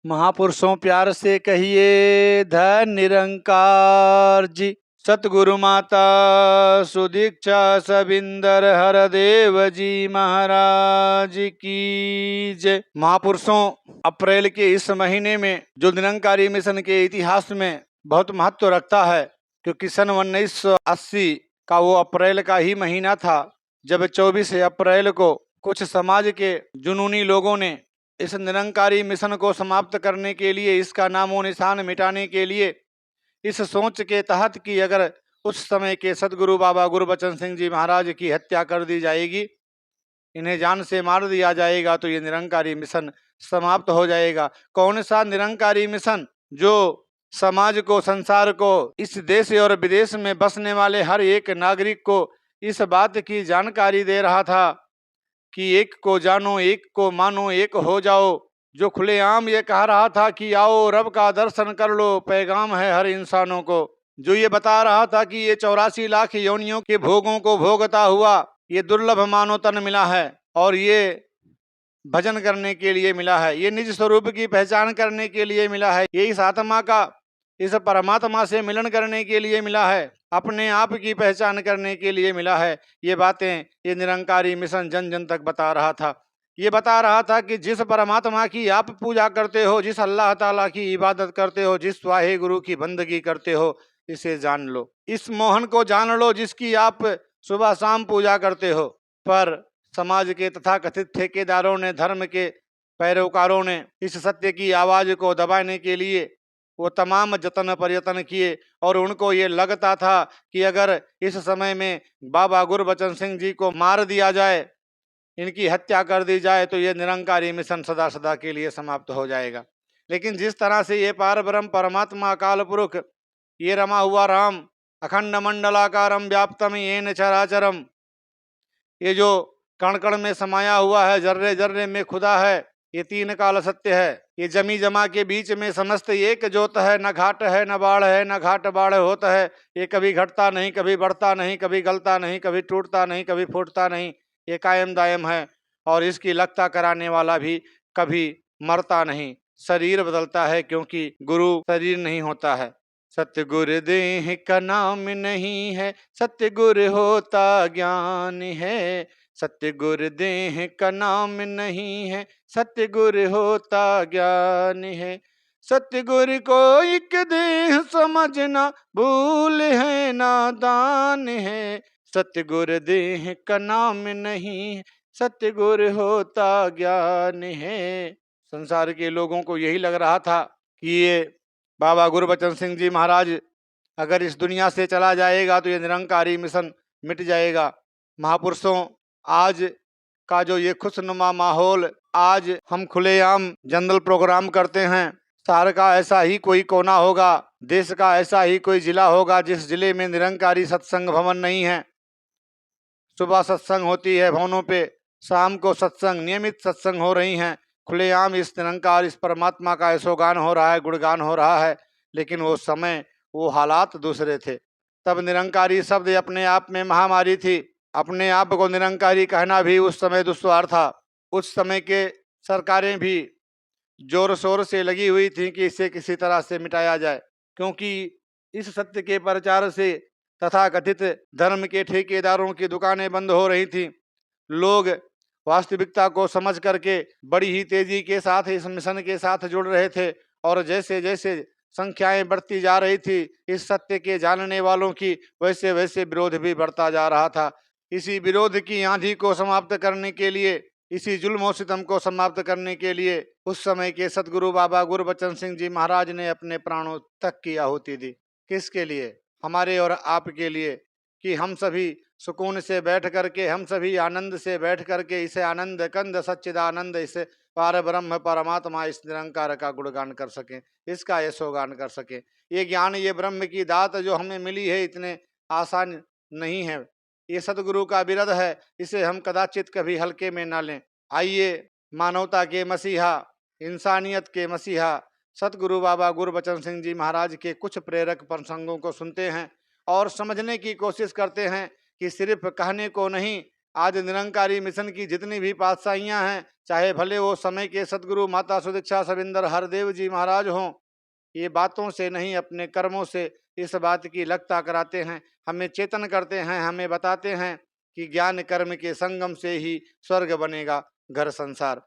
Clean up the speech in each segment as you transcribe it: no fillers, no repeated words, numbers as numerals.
महापुरुषों प्यार से कहिए धन निरंकार जी। सतगुरु माता सुदीक्षा सबिंदर हरदेव जी महाराज की जय। महापुरुषों, अप्रैल के इस महीने में जो निरंकारी मिशन के इतिहास में बहुत महत्व रखता है, क्योंकि सन 1980 का वो अप्रैल का ही महीना था जब 24 अप्रैल को कुछ समाज के जुनूनी लोगों ने इस निरंकारी मिशन को समाप्त करने के लिए, इसका नामो निशान मिटाने के लिए, इस सोच के तहत कि अगर उस समय के सदगुरु बाबा गुरबचन सिंह जी महाराज की हत्या कर दी जाएगी, इन्हें जान से मार दिया जाएगा, तो ये निरंकारी मिशन समाप्त हो जाएगा। कौन सा निरंकारी मिशन? जो समाज को, संसार को, इस देश और विदेश में बसने वाले हर एक नागरिक को इस बात की जानकारी दे रहा था कि एक को जानो, एक को मानो, एक हो जाओ। जो खुलेआम ये कह रहा था कि आओ रब का दर्शन कर लो, पैगाम है हर इंसानों को। जो ये बता रहा था कि ये 84 लाख योनियों के भोगों को भोगता हुआ ये दुर्लभ मानव तन मिला है और ये भजन करने के लिए मिला है, ये निज स्वरूप की पहचान करने के लिए मिला है, ये इस आत्मा का, इस परमात्मा से मिलन करने के लिए मिला है, अपने आप की पहचान करने के लिए मिला है। ये बातें ये निरंकारी मिशन जन जन तक बता रहा था। ये बता रहा था कि जिस परमात्मा की आप पूजा करते हो, जिस अल्लाह ताला की इबादत करते हो, जिस वाहे गुरु की बंदगी करते हो, इसे जान लो, इस मोहन को जान लो जिसकी आप सुबह शाम पूजा करते हो। पर समाज के तथाकथित ठेकेदारों ने, धर्म के पैरोकारों ने इस सत्य की आवाज को दबाने के लिए वो तमाम जतन प्रयत्न किए और उनको ये लगता था कि अगर इस समय में बाबा गुरबचन सिंह जी को मार दिया जाए, इनकी हत्या कर दी जाए, तो ये निरंकारी मिशन सदा सदा के लिए समाप्त हो जाएगा। लेकिन जिस तरह से ये पार ब्रह्म परमात्मा अकाल पुरुष, ये रमा हुआ राम, अखंड मंडलाकारम व्याप्तम येन चराचरम, ये जो कण कण में समाया हुआ है, जर्रे जर्रे में खुदा है, ये तीन काल सत्य है। ये जमी जमा के बीच में समस्त एक जोत है, न घाट है न बाढ़ है, न घाट बाढ़ होता है। ये कभी घटता नहीं, कभी बढ़ता नहीं, कभी गलता नहीं, कभी टूटता नहीं, कभी फूटता नहीं, ये कायम दायम है। और इसकी लगता कराने वाला भी कभी मरता नहीं, शरीर बदलता है, क्योंकि गुरु शरीर नहीं होता है। सत्य गुरु देह का नाम नहीं है, सत्य गुरु होता ज्ञान है। सत्य गुरु देह का नाम नहीं है, सत्य गुरु होता ज्ञान है। सत्य गुरु को एक देह समझना भूल है, नादान है। सत्य गुरु देह का नाम नहीं है, सत्य गुरु होता ज्ञान है। संसार के लोगों को यही लग रहा था कि ये बाबा गुरबचन सिंह जी महाराज अगर इस दुनिया से चला जाएगा तो ये निरंकारी मिशन मिट जाएगा। महापुरुषों, आज का जो ये खुशनुमा माहौल, आज हम खुलेआम जनरल प्रोग्राम करते हैं। शहर का ऐसा ही कोई कोना होगा, देश का ऐसा ही कोई जिला होगा जिस जिले में निरंकारी सत्संग भवन नहीं है। सुबह सत्संग होती है भवनों पे, शाम को सत्संग, नियमित सत्संग हो रही हैं। खुलेआम इस निरंकार, इस परमात्मा का यशोगान हो रहा है, गुणगान हो रहा है। लेकिन वो समय, वो हालात दूसरे थे। तब निरंकारी शब्द अपने आप में महामारी थी। अपने आप को निरंकारी कहना भी उस समय दुश्वार था। उस समय के सरकारें भी जोर शोर से लगी हुई थी कि इसे किसी तरह से मिटाया जाए, क्योंकि इस सत्य के प्रचार से तथाकथित धर्म के ठेकेदारों की दुकानें बंद हो रही थी। लोग वास्तविकता को समझ करके बड़ी ही तेजी के साथ इस मिशन के साथ जुड़ रहे थे और जैसे जैसे संख्याएं बढ़ती जा रही थी इस सत्य के जानने वालों की, वैसे वैसे विरोध भी बढ़ता जा रहा था। इसी विरोध की आंधी को समाप्त करने के लिए, इसी जुल्म सितम को समाप्त करने के लिए उस समय के सतगुरु बाबा गुरबचन सिंह जी महाराज ने अपने प्राणों तक की आहुति दी। किसके लिए? हमारे और आपके लिए, कि हम सभी सुकून से बैठ करके, हम सभी आनंद से बैठ करके इसे आनंद कंद सच्चिदानंद, इसे पार ब्रह्म परमात्मा, इस निरंकार का गुणगान कर सकें, इसका यशोगान कर सकें। ये ज्ञान, ये ब्रह्म की दात जो हमें मिली है, इतने आसान नहीं है। ये सदगुरु का बिरद है, इसे हम कदाचित कभी हल्के में ना लें। आइए मानवता के मसीहा, इंसानियत के मसीहा सतगुरु बाबा गुरबचन सिंह जी महाराज के कुछ प्रेरक प्रसंगों को सुनते हैं और समझने की कोशिश करते हैं कि सिर्फ कहने को नहीं, आज निरंकारी मिशन की जितनी भी पातशाहियां हैं, चाहे भले वो समय के सतगुरु माता सुदीक्षा सविंदर हरदेव जी महाराज हों, ये बातों से नहीं अपने कर्मों से इस बात की लगता कराते हैं, हमें चेतन करते हैं, हमें बताते हैं कि ज्ञान कर्म के संगम से ही स्वर्ग बनेगा घर संसार।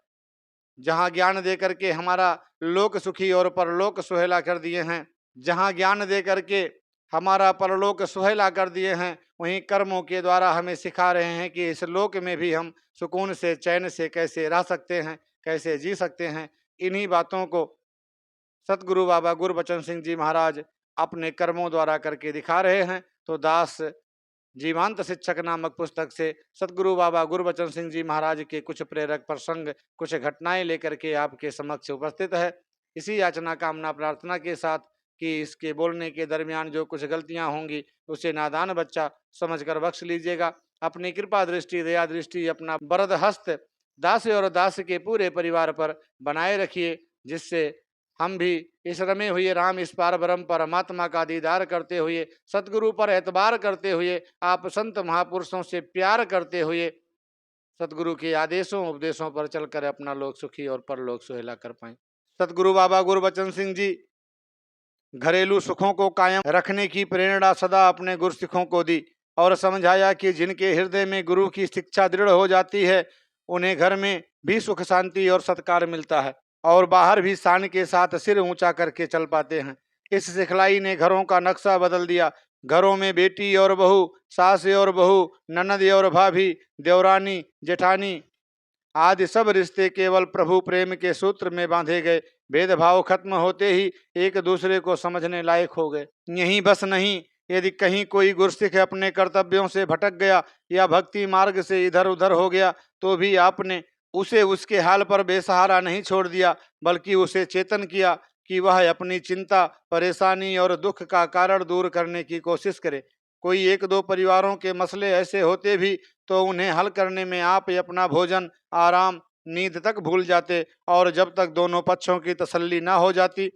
जहाँ ज्ञान दे करके हमारा लोक सुखी और परलोक सुहेला कर दिए हैं, जहाँ ज्ञान दे करके हमारा परलोक सुहेला कर दिए हैं, वहीं कर्मों के द्वारा हमें सिखा रहे हैं कि इस लोक में भी हम सुकून से चैन से कैसे रह सकते हैं, कैसे जी सकते हैं। इन्हीं बातों को सतगुरु बाबा गुरबचन सिंह जी महाराज अपने कर्मों द्वारा करके दिखा रहे हैं। तो दास जीवांत शिक्षक नामक पुस्तक से सतगुरु बाबा गुरबचन सिंह जी महाराज के कुछ प्रेरक प्रसंग, कुछ घटनाएं लेकर के आपके समक्ष उपस्थित है। इसी याचना कामना प्रार्थना के साथ कि इसके बोलने के दरमियान जो कुछ गलतियां होंगी उसे नादान बच्चा समझकर बख्श लीजिएगा। अपनी कृपा दृष्टि, दया दृष्टि, अपना बरद हस्त दास और दास के पूरे परिवार पर बनाए रखिए, जिससे हम भी इस रमे हुए राम इस पार ब्रह्म परमात्मा का दीदार करते हुए, सतगुरु पर एतबार करते हुए, आप संत महापुरुषों से प्यार करते हुए, सतगुरु के आदेशों उपदेशों पर चलकर अपना लोक सुखी और परलोक सुहेला कर पाएं। सतगुरु बाबा गुरबचन सिंह जी घरेलू सुखों को कायम रखने की प्रेरणा सदा अपने गुरसिखों को दी और समझाया कि जिनके हृदय में गुरु की शिक्षा दृढ़ हो जाती है, उन्हें घर में भी सुख शांति और सत्कार मिलता है और बाहर भी शान के साथ सिर ऊंचा करके चल पाते हैं। इस सिखलाई ने घरों का नक्शा बदल दिया। घरों में बेटी और बहू, सास और बहू, ननद और भाभी, देवरानी, जेठानी आदि सब रिश्ते केवल प्रभु प्रेम के सूत्र में बांधे गए। भेदभाव खत्म होते ही एक दूसरे को समझने लायक हो गए। यहीं बस नहीं, यदि कहीं कोई गुरसिख अपने कर्तव्यों से भटक गया या भक्ति मार्ग से इधर उधर हो गया, तो भी आपने उसे उसके हाल पर बेसहारा नहीं छोड़ दिया, बल्कि उसे चेतन किया कि वह अपनी चिंता, परेशानी और दुख का कारण दूर करने की कोशिश करे। कोई एक दो परिवारों के मसले ऐसे होते भी तो उन्हें हल करने में आप अपना भोजन, आराम, नींद तक भूल जाते और जब तक दोनों पक्षों की तसल्ली ना हो जाती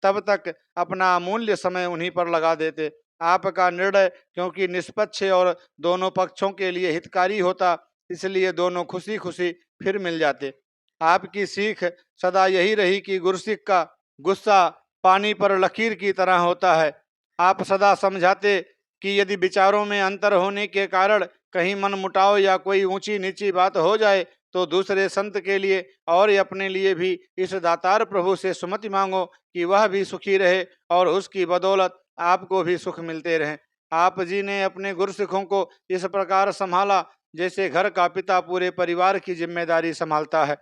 तब तक अपना अमूल्य समय उन्हीं पर लगा देते। आपका निर्णय क्योंकि निष्पक्ष और दोनों पक्षों के लिए हितकारी होता, इसलिए दोनों खुशी खुशी फिर मिल जाते। आपकी सीख सदा यही रही कि गुरसिख का गुस्सा पानी पर लकीर की तरह होता है। आप सदा समझाते कि यदि विचारों में अंतर होने के कारण कहीं मन मुटाव या कोई ऊंची नीची बात हो जाए तो दूसरे संत के लिए और अपने लिए भी इस दातार प्रभु से सुमति मांगो कि वह भी सुखी रहे और उसकी बदौलत आपको भी सुख मिलते रहे। आप जी ने अपने गुरसिखों को इस प्रकार संभाला जैसे घर का पिता पूरे परिवार की जिम्मेदारी संभालता है।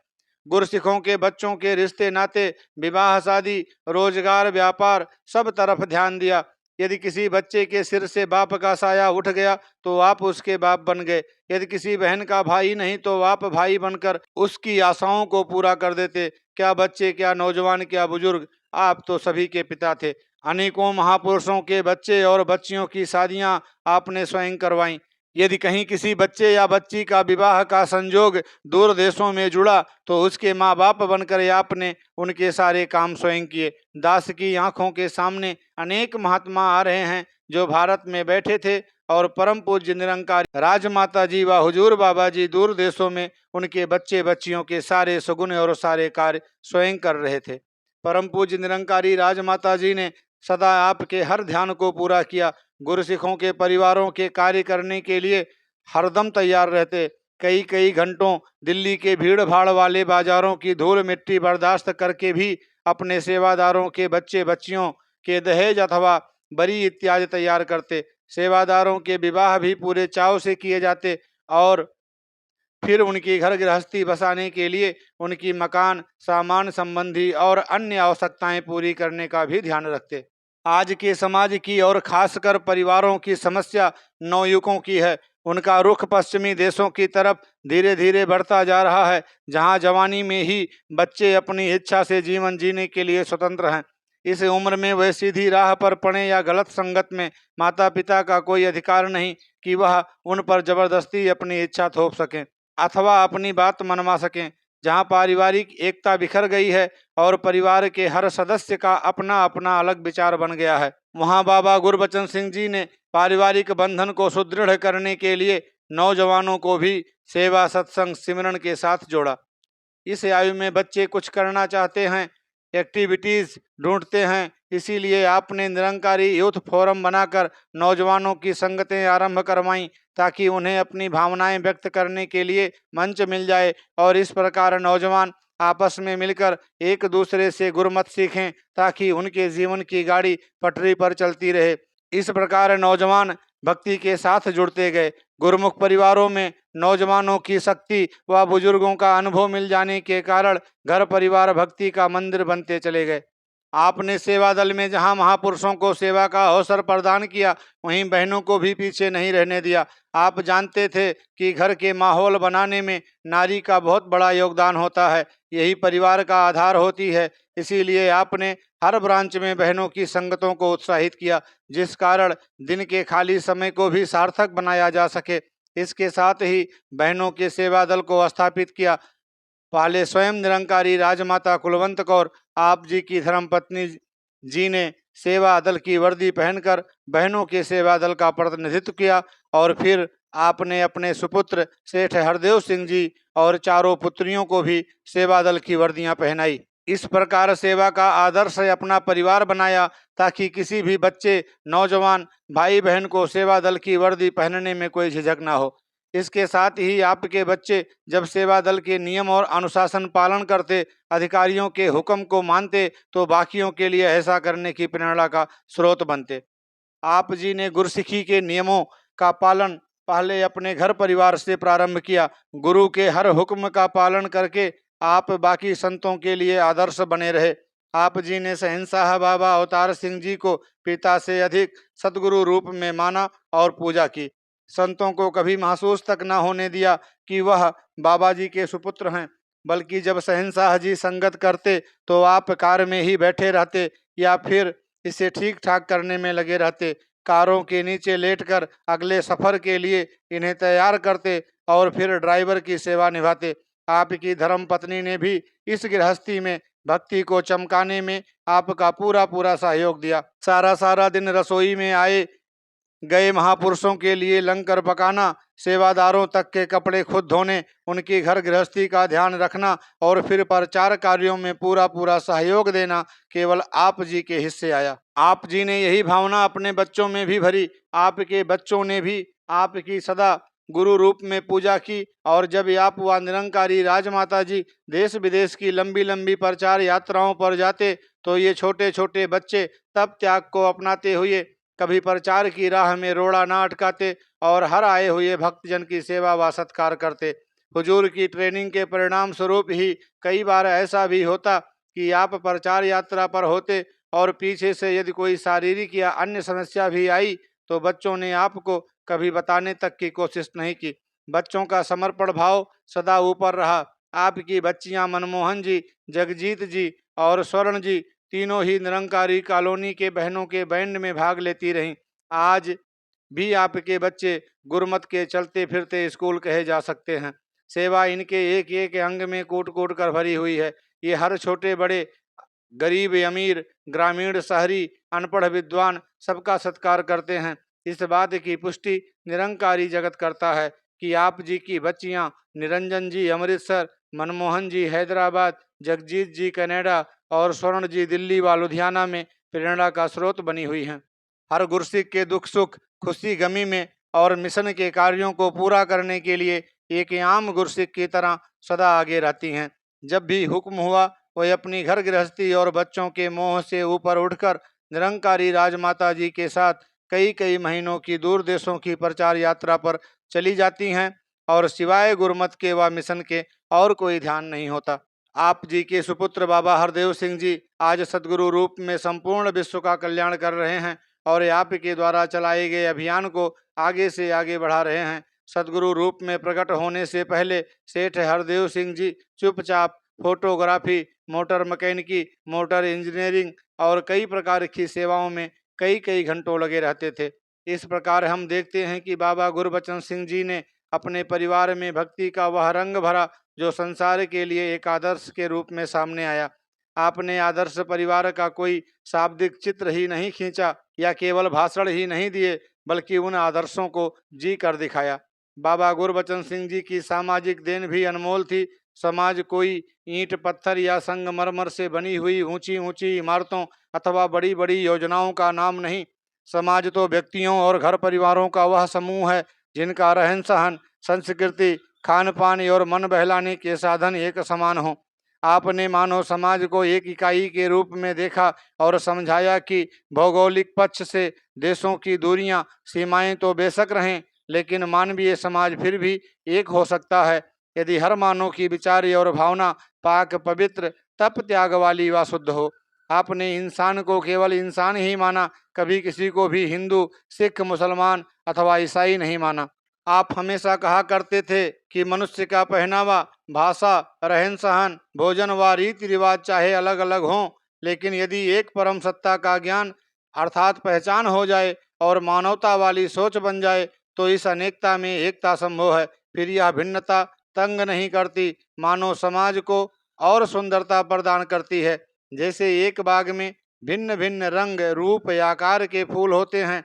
गुरसिखों के बच्चों के रिश्ते नाते, विवाह शादी, रोजगार, व्यापार सब तरफ ध्यान दिया। यदि किसी बच्चे के सिर से बाप का साया उठ गया तो आप उसके बाप बन गए। यदि किसी बहन का भाई नहीं तो आप भाई बनकर उसकी आशाओं को पूरा कर देते। क्या बच्चे, क्या नौजवान, क्या बुजुर्ग, आप तो सभी के पिता थे। अनेकों महापुरुषों के बच्चे और बच्चियों की शादियां आपने स्वयं करवाईं। यदि कहीं किसी बच्चे या बच्ची का विवाह का संजोग दूर देशों में जुड़ा तो उसके माँ बाप बनकर आपने उनके सारे काम स्वयं किए। दास की आंखों के सामने अनेक महात्मा आ रहे हैं जो भारत में बैठे थे और परम पूज्य निरंकारी राजमाता जी व हुजूर बाबा जी दूर देशों में उनके बच्चे बच्चियों के सारे सगुन और सारे कार्य स्वयं कर रहे थे। परम पूज्य निरंकारी राजमाता जी ने सदा आपके हर ध्यान को पूरा किया। गुरसिखों के परिवारों के कार्य करने के लिए हरदम तैयार रहते। कई कई घंटों दिल्ली के भीड़ भाड़ वाले बाजारों की धूल मिट्टी बर्दाश्त करके भी अपने सेवादारों के बच्चे बच्चियों के दहेज अथवा बरी इत्यादि तैयार करते। सेवादारों के विवाह भी पूरे चाव से किए जाते और फिर उनकी घर गृहस्थी बसाने के लिए उनकी मकान, सामान संबंधी और अन्य आवश्यकताएं पूरी करने का भी ध्यान रखते। आज के समाज की और खासकर परिवारों की समस्या नवयुवकों की है। उनका रुख पश्चिमी देशों की तरफ धीरे धीरे बढ़ता जा रहा है, जहां जवानी में ही बच्चे अपनी इच्छा से जीवन जीने के लिए स्वतंत्र हैं। इस उम्र में वह सीधी राह पर पड़े या गलत संगत में माता पिता का कोई अधिकार नहीं कि वह उन पर जबरदस्ती अपनी इच्छा थोप सकें अथवा अपनी बात मनवा सकें। जहां पारिवारिक एकता बिखर गई है और परिवार के हर सदस्य का अपना अपना अलग विचार बन गया है, वहां बाबा गुरबचन सिंह जी ने पारिवारिक बंधन को सुदृढ़ करने के लिए नौजवानों को भी सेवा सत्संग सिमरन के साथ जोड़ा। इस आयु में बच्चे कुछ करना चाहते हैं, एक्टिविटीज ढूंढते हैं, इसीलिए आपने निरंकारी यूथ फोरम बनाकर नौजवानों की संगतें आरंभ करवाईं ताकि उन्हें अपनी भावनाएं व्यक्त करने के लिए मंच मिल जाए और इस प्रकार नौजवान आपस में मिलकर एक दूसरे से गुरमत सीखें ताकि उनके जीवन की गाड़ी पटरी पर चलती रहे। इस प्रकार नौजवान भक्ति के साथ जुड़ते गए। गुरुमुख परिवारों में नौजवानों की शक्ति व बुजुर्गों का अनुभव मिल जाने के कारण घर परिवार भक्ति का मंदिर बनते चले गए। आपने सेवा दल में जहां महापुरुषों को सेवा का अवसर प्रदान किया, वहीं बहनों को भी पीछे नहीं रहने दिया। आप जानते थे कि घर के माहौल बनाने में नारी का बहुत बड़ा योगदान होता है, यही परिवार का आधार होती है। इसीलिए आपने हर ब्रांच में बहनों की संगतों को उत्साहित किया, जिस कारण दिन के खाली समय को भी सार्थक बनाया जा सके। इसके साथ ही बहनों के सेवा दल को स्थापित किया। पहले स्वयं निरंकारी राजमाता कुलवंत कौर आप जी की धर्मपत्नी जी ने सेवा दल की वर्दी पहनकर बहनों के सेवा दल का प्रतिनिधित्व किया और फिर आपने अपने सुपुत्र सेठ हरदेव सिंह जी और चारों पुत्रियों को भी सेवा दल की वर्दियां पहनाई। इस प्रकार सेवा का आदर्श अपना परिवार बनाया ताकि किसी भी बच्चे, नौजवान, भाई बहन को सेवा दल की वर्दी पहनने में कोई झिझक ना हो। इसके साथ ही आपके बच्चे जब सेवा दल के नियम और अनुशासन पालन करते, अधिकारियों के हुक्म को मानते, तो बाकियों के लिए ऐसा करने की प्रेरणा का स्रोत बनते। आप जी ने गुरसिखी के नियमों का पालन पहले अपने घर परिवार से प्रारंभ किया। गुरु के हर हुक्म का पालन करके आप बाकी संतों के लिए आदर्श बने रहे। आप जी ने शहंशाह बाबा अवतार सिंह जी को पिता से अधिक सदगुरु रूप में माना और पूजा की। संतों को कभी महसूस तक न होने दिया कि वह बाबा जी के सुपुत्र हैं, बल्कि जब शहंशाह जी संगत करते तो आप कार में ही बैठे रहते या फिर इसे ठीक ठाक करने में लगे रहते। कारों के नीचे लेटकर अगले सफर के लिए इन्हें तैयार करते और फिर ड्राइवर की सेवा निभाते। आपकी धर्म पत्नी ने भी इस गृहस्थी में भक्ति को चमकाने में आपका पूरा पूरा सहयोग दिया। सारा सारा दिन रसोई में आए गए महापुरुषों के लिए लंगर पकाना, सेवादारों तक के कपड़े खुद धोने, उनकी घर गृहस्थी का ध्यान रखना और फिर प्रचार कार्यों में पूरा पूरा सहयोग देना केवल आप जी के हिस्से आया। आप जी ने यही भावना अपने बच्चों में भी भरी। आपके बच्चों ने भी आपकी सदा गुरु रूप में पूजा की और जब आप व निरंकारी राजमाता जी देश विदेश की लंबी लंबी प्रचार यात्राओं पर जाते तो ये छोटे छोटे बच्चे तप त्याग को अपनाते हुए कभी प्रचार की राह में रोड़ा ना अटकाते और हर आए हुए भक्तजन की सेवा व सत्कार करते। हुजूर की ट्रेनिंग के परिणाम स्वरूप ही कई बार ऐसा भी होता कि आप प्रचार यात्रा पर होते और पीछे से यदि कोई शारीरिक या अन्य समस्या भी आई तो बच्चों ने आपको कभी बताने तक की कोशिश नहीं की। बच्चों का समर्पण भाव सदा ऊपर रहा। आपकी बच्चियां मनमोहन जी, जगजीत जी और स्वर्ण जी तीनों ही निरंकारी कॉलोनी के बहनों के बैंड में भाग लेती रहीं। आज भी आपके बच्चे गुरमत के चलते फिरते स्कूल कहे जा सकते हैं। सेवा इनके एक एक अंग में कूट कूट कर भरी हुई है। ये हर छोटे बड़े, गरीब अमीर, ग्रामीण शहरी, अनपढ़ विद्वान सबका सत्कार करते हैं। इस बात की पुष्टि निरंकारी जगत करता है कि आप जी की बच्चियां निरंजन जी अमृतसर, मनमोहन जी हैदराबाद, जगजीत जी कनाडा और स्वर्ण जी दिल्ली व लुधियाना में प्रेरणा का स्रोत बनी हुई हैं। हर गुरसिख के दुख सुख, खुशी गमी में और मिशन के कार्यों को पूरा करने के लिए एक आम गुरसिख की तरह सदा आगे रहती हैं। जब भी हुक्म हुआ वह अपनी घर गृहस्थी और बच्चों के मोह से ऊपर उठकर निरंकारी राजमाता जी के साथ कई कई महीनों की दूर देशों की प्रचार यात्रा पर चली जाती हैं और सिवाय गुरमत के व मिशन के और कोई ध्यान नहीं होता। आप जी के सुपुत्र बाबा हरदेव सिंह जी आज सदगुरु रूप में संपूर्ण विश्व का कल्याण कर रहे हैं और आपके द्वारा चलाए गए अभियान को आगे से आगे बढ़ा रहे हैं। सदगुरु रूप में प्रकट होने से पहले सेठ हरदेव सिंह जी चुपचाप फोटोग्राफी, मोटर मैकेनिकी, मोटर इंजीनियरिंग और कई प्रकार की सेवाओं में कई कई घंटों लगे रहते थे। इस प्रकार हम देखते हैं कि बाबा गुरबचन सिंह जी ने अपने परिवार में भक्ति का वह रंग भरा जो संसार के लिए एक आदर्श के रूप में सामने आया। आपने आदर्श परिवार का कोई शाब्दिक चित्र ही नहीं खींचा या केवल भाषण ही नहीं दिए, बल्कि उन आदर्शों को जी कर दिखाया। बाबा गुरबचन सिंह जी की सामाजिक देन भी अनमोल थी। समाज कोई ईंट पत्थर या संगमरमर से बनी हुई ऊंची ऊंची इमारतों अथवा बड़ी बड़ी योजनाओं का नाम नहीं। समाज तो व्यक्तियों और घर परिवारों का वह समूह है जिनका रहन सहन, संस्कृति, खान पान और मन बहलाने के साधन एक समान हो। आपने मानव समाज को एक इकाई के रूप में देखा और समझाया कि भौगोलिक पक्ष से देशों की दूरियां, सीमाएं तो बेशक रहें, लेकिन मानवीय समाज फिर भी एक हो सकता है यदि हर मानव की विचार और भावना पाक, पवित्र, तप त्याग वाली व शुद्ध हो। आपने इंसान को केवल इंसान ही माना, कभी किसी को भी हिंदू, सिख, मुसलमान अथवा ईसाई नहीं माना। आप हमेशा कहा करते थे कि मनुष्य का पहनावा, भाषा, रहन सहन, भोजन व रीति रिवाज चाहे अलग अलग हों, लेकिन यदि एक परम सत्ता का ज्ञान अर्थात पहचान हो जाए और मानवता वाली सोच बन जाए तो इस अनेकता में एकता संभव है। फिर यह भिन्नता तंग नहीं करती, मानव समाज को और सुंदरता प्रदान करती है। जैसे एक बाग में भिन्न भिन्न रंग, रूप या आकार के फूल होते हैं,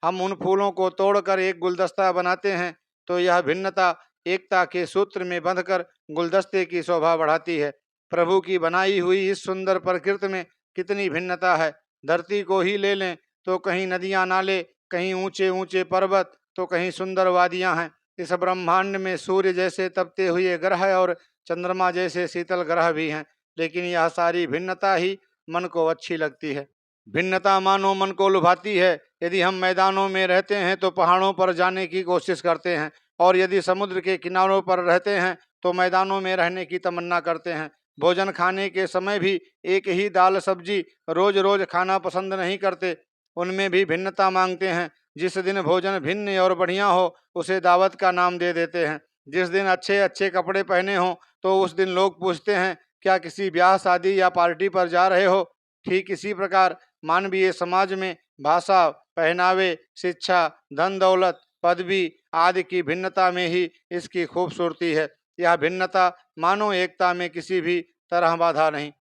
हम उन फूलों को तोड़कर एक गुलदस्ता बनाते हैं तो यह भिन्नता एकता के सूत्र में बंधकर गुलदस्ते की शोभा बढ़ाती है। प्रभु की बनाई हुई इस सुंदर प्रकृति में कितनी भिन्नता है। धरती को ही ले लें तो कहीं नदियां नाले, कहीं ऊंचे ऊंचे पर्वत, तो कहीं सुंदर वादियां हैं। इस ब्रह्मांड में सूर्य जैसे तपते हुए ग्रह और चंद्रमा जैसे शीतल ग्रह भी हैं, लेकिन यह सारी भिन्नता ही मन को अच्छी लगती है। भिन्नता मानो मन को लुभाती है। यदि हम मैदानों में रहते हैं तो पहाड़ों पर जाने की कोशिश करते हैं, और यदि समुद्र के किनारों पर रहते हैं तो मैदानों में रहने की तमन्ना करते हैं। भोजन खाने के समय भी एक ही दाल सब्जी रोज रोज खाना पसंद नहीं करते, उनमें भी भिन्नता मांगते हैं। जिस दिन भोजन भिन्न और बढ़िया हो उसे दावत का नाम दे देते हैं। जिस दिन अच्छे अच्छे कपड़े पहने हों तो उस दिन लोग पूछते हैं क्या किसी ब्याह शादी या पार्टी पर जा रहे हो। ठीक इसी प्रकार मानवीय समाज में भाषा, पहनावे, शिक्षा, धन दौलत, पदवी आदि की भिन्नता में ही इसकी खूबसूरती है। यह भिन्नता मानो एकता में किसी भी तरह बाधा नहीं।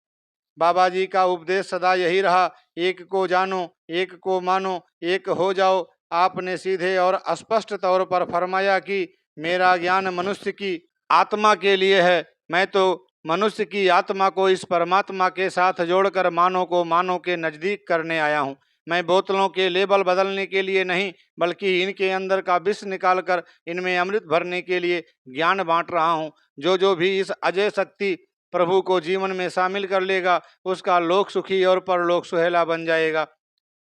बाबा जी का उपदेश सदा यही रहा, एक को जानो, एक को मानो, एक हो जाओ। आपने सीधे और स्पष्ट तौर पर फरमाया कि मेरा ज्ञान मनुष्य की आत्मा के लिए है। मैं तो मनुष्य की आत्मा को इस परमात्मा के साथ जोड़कर मानव को मानव के नजदीक करने आया हूँ। मैं बोतलों के लेबल बदलने के लिए नहीं, बल्कि इनके अंदर का विष निकालकर इनमें अमृत भरने के लिए ज्ञान बांट रहा हूँ। जो भी इस अजय शक्ति प्रभु को जीवन में शामिल कर लेगा उसका लोक सुखी और परलोक सुहेला बन जाएगा।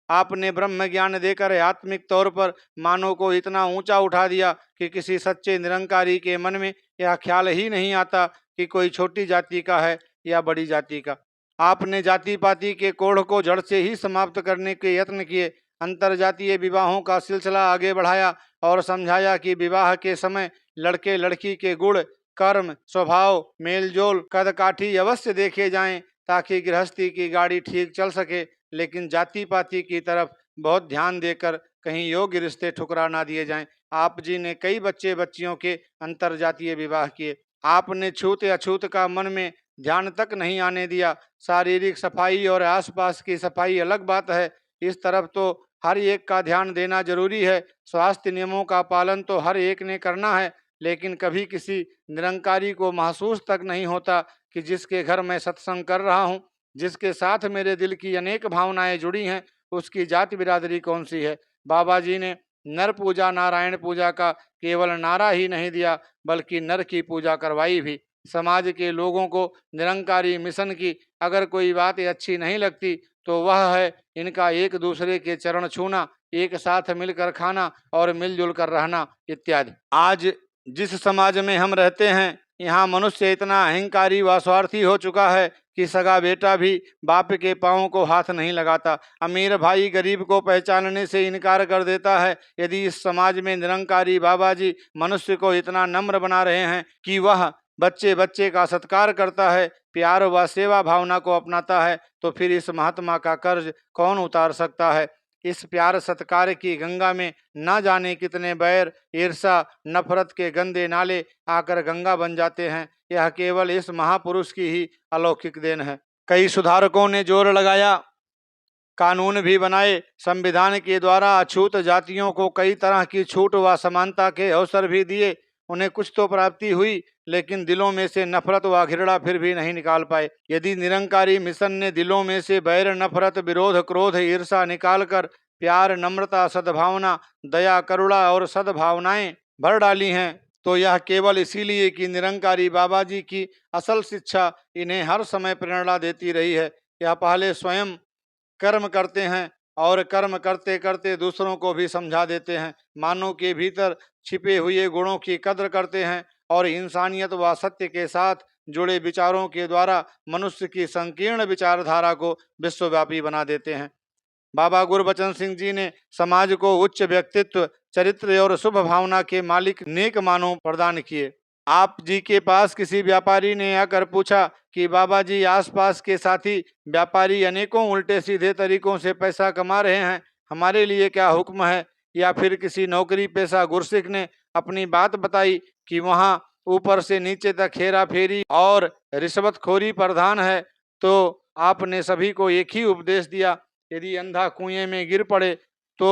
आपने ब्रह्म ज्ञान देकर आत्मिक तौर पर मानव को इतना ऊंचा उठा दिया कि किसी सच्चे निरंकारी के मन में यह ख्याल ही नहीं आता कि कोई छोटी जाति का है या बड़ी जाति का। आपने जाति पाति के कोढ़ को जड़ से ही समाप्त करने के यत्न किए, अंतरजातीय विवाहों का सिलसिला आगे बढ़ाया और समझाया कि विवाह के समय लड़के लड़की के गुण, कर्म, स्वभाव, मेलजोल, कदकाठी अवश्य देखे जाएं ताकि गृहस्थी की गाड़ी ठीक चल सके, लेकिन जाति पाति की तरफ बहुत ध्यान देकर कहीं योग्य रिश्ते ठुकरा ना दिए जाएं। आप जी ने कई बच्चे बच्चियों के अंतरजातीय विवाह किए। आपने छूत अछूत का मन में ध्यान तक नहीं आने दिया। शारीरिक सफाई और आसपास की सफाई अलग बात है, इस तरफ तो हर एक का ध्यान देना जरूरी है। स्वास्थ्य नियमों का पालन तो हर एक ने करना है, लेकिन कभी किसी निरंकारी को महसूस तक नहीं होता कि जिसके घर मैं सत्संग कर रहा हूँ, जिसके साथ मेरे दिल की अनेक भावनाएं जुड़ी हैं, उसकी जाति बिरादरी कौन सी है। बाबा जी ने नर पूजा नारायण पूजा का केवल नारा ही नहीं दिया, बल्कि नर की पूजा करवाई भी। समाज के लोगों को निरंकारी मिशन की अगर कोई बात अच्छी नहीं लगती तो वह है इनका एक दूसरे के चरण छूना, एक साथ मिलकर खाना और मिलजुल कर रहना इत्यादि। आज जिस समाज में हम रहते हैं यहाँ मनुष्य इतना अहंकारी व स्वार्थी हो चुका है कि सगा बेटा भी बाप के पांव को हाथ नहीं लगाता। अमीर भाई गरीब को पहचानने से इनकार कर देता है। यदि इस समाज में निरंकारी बाबा जी मनुष्य को इतना नम्र बना रहे हैं कि वह बच्चे बच्चे का सत्कार करता है, प्यार व सेवा भावना को अपनाता है, तो फिर इस महात्मा का कर्ज कौन उतार सकता है। इस प्यार सत्कार की गंगा में न जाने कितने बैर, ईर्षा, नफरत के गंदे नाले आकर गंगा बन जाते हैं। यह केवल इस महापुरुष की ही अलौकिक देन है। कई सुधारकों ने जोर लगाया, कानून भी बनाए। संविधान के द्वारा अछूत जातियों को कई तरह की छूट व समानता के अवसर भी दिए। उन्हें कुछ तो प्राप्ति हुई, लेकिन दिलों में से नफरत व घृणा फिर भी नहीं निकाल पाए। यदि निरंकारी मिशन ने दिलों में से बैर, नफरत, विरोध, क्रोध, ईर्षा निकालकर प्यार, नम्रता, सद्भावना, दया, करुणा और सद्भावनाएं भर डाली हैं, तो यह केवल इसीलिए कि निरंकारी बाबा जी की असल शिक्षा इन्हें हर समय प्रेरणा देती रही है। यह पहले स्वयं कर्म करते हैं और कर्म करते करते दूसरों को भी समझा देते हैं। मानव के भीतर छिपे हुए गुणों की कद्र करते हैं और इंसानियत व सत्य के साथ जुड़े विचारों के द्वारा मनुष्य की संकीर्ण विचारधारा को विश्वव्यापी बना देते हैं। बाबा गुरबचन सिंह जी ने समाज को उच्च व्यक्तित्व, चरित्र और शुभ भावना के मालिक नेक मानव प्रदान किए। आप जी के पास किसी व्यापारी ने आकर पूछा कि बाबा जी, आसपास के साथी व्यापारी अनेकों उल्टे सीधे तरीकों से पैसा कमा रहे हैं, हमारे लिए क्या हुक्म है? या फिर किसी नौकरी पेशा गुरसिख ने अपनी बात बताई कि वहाँ ऊपर से नीचे तक हेरा फेरी और रिश्वतखोरी प्रधान है, तो आपने सभी को एक ही उपदेश दिया, यदि अंधा कुएं में गिर पड़े तो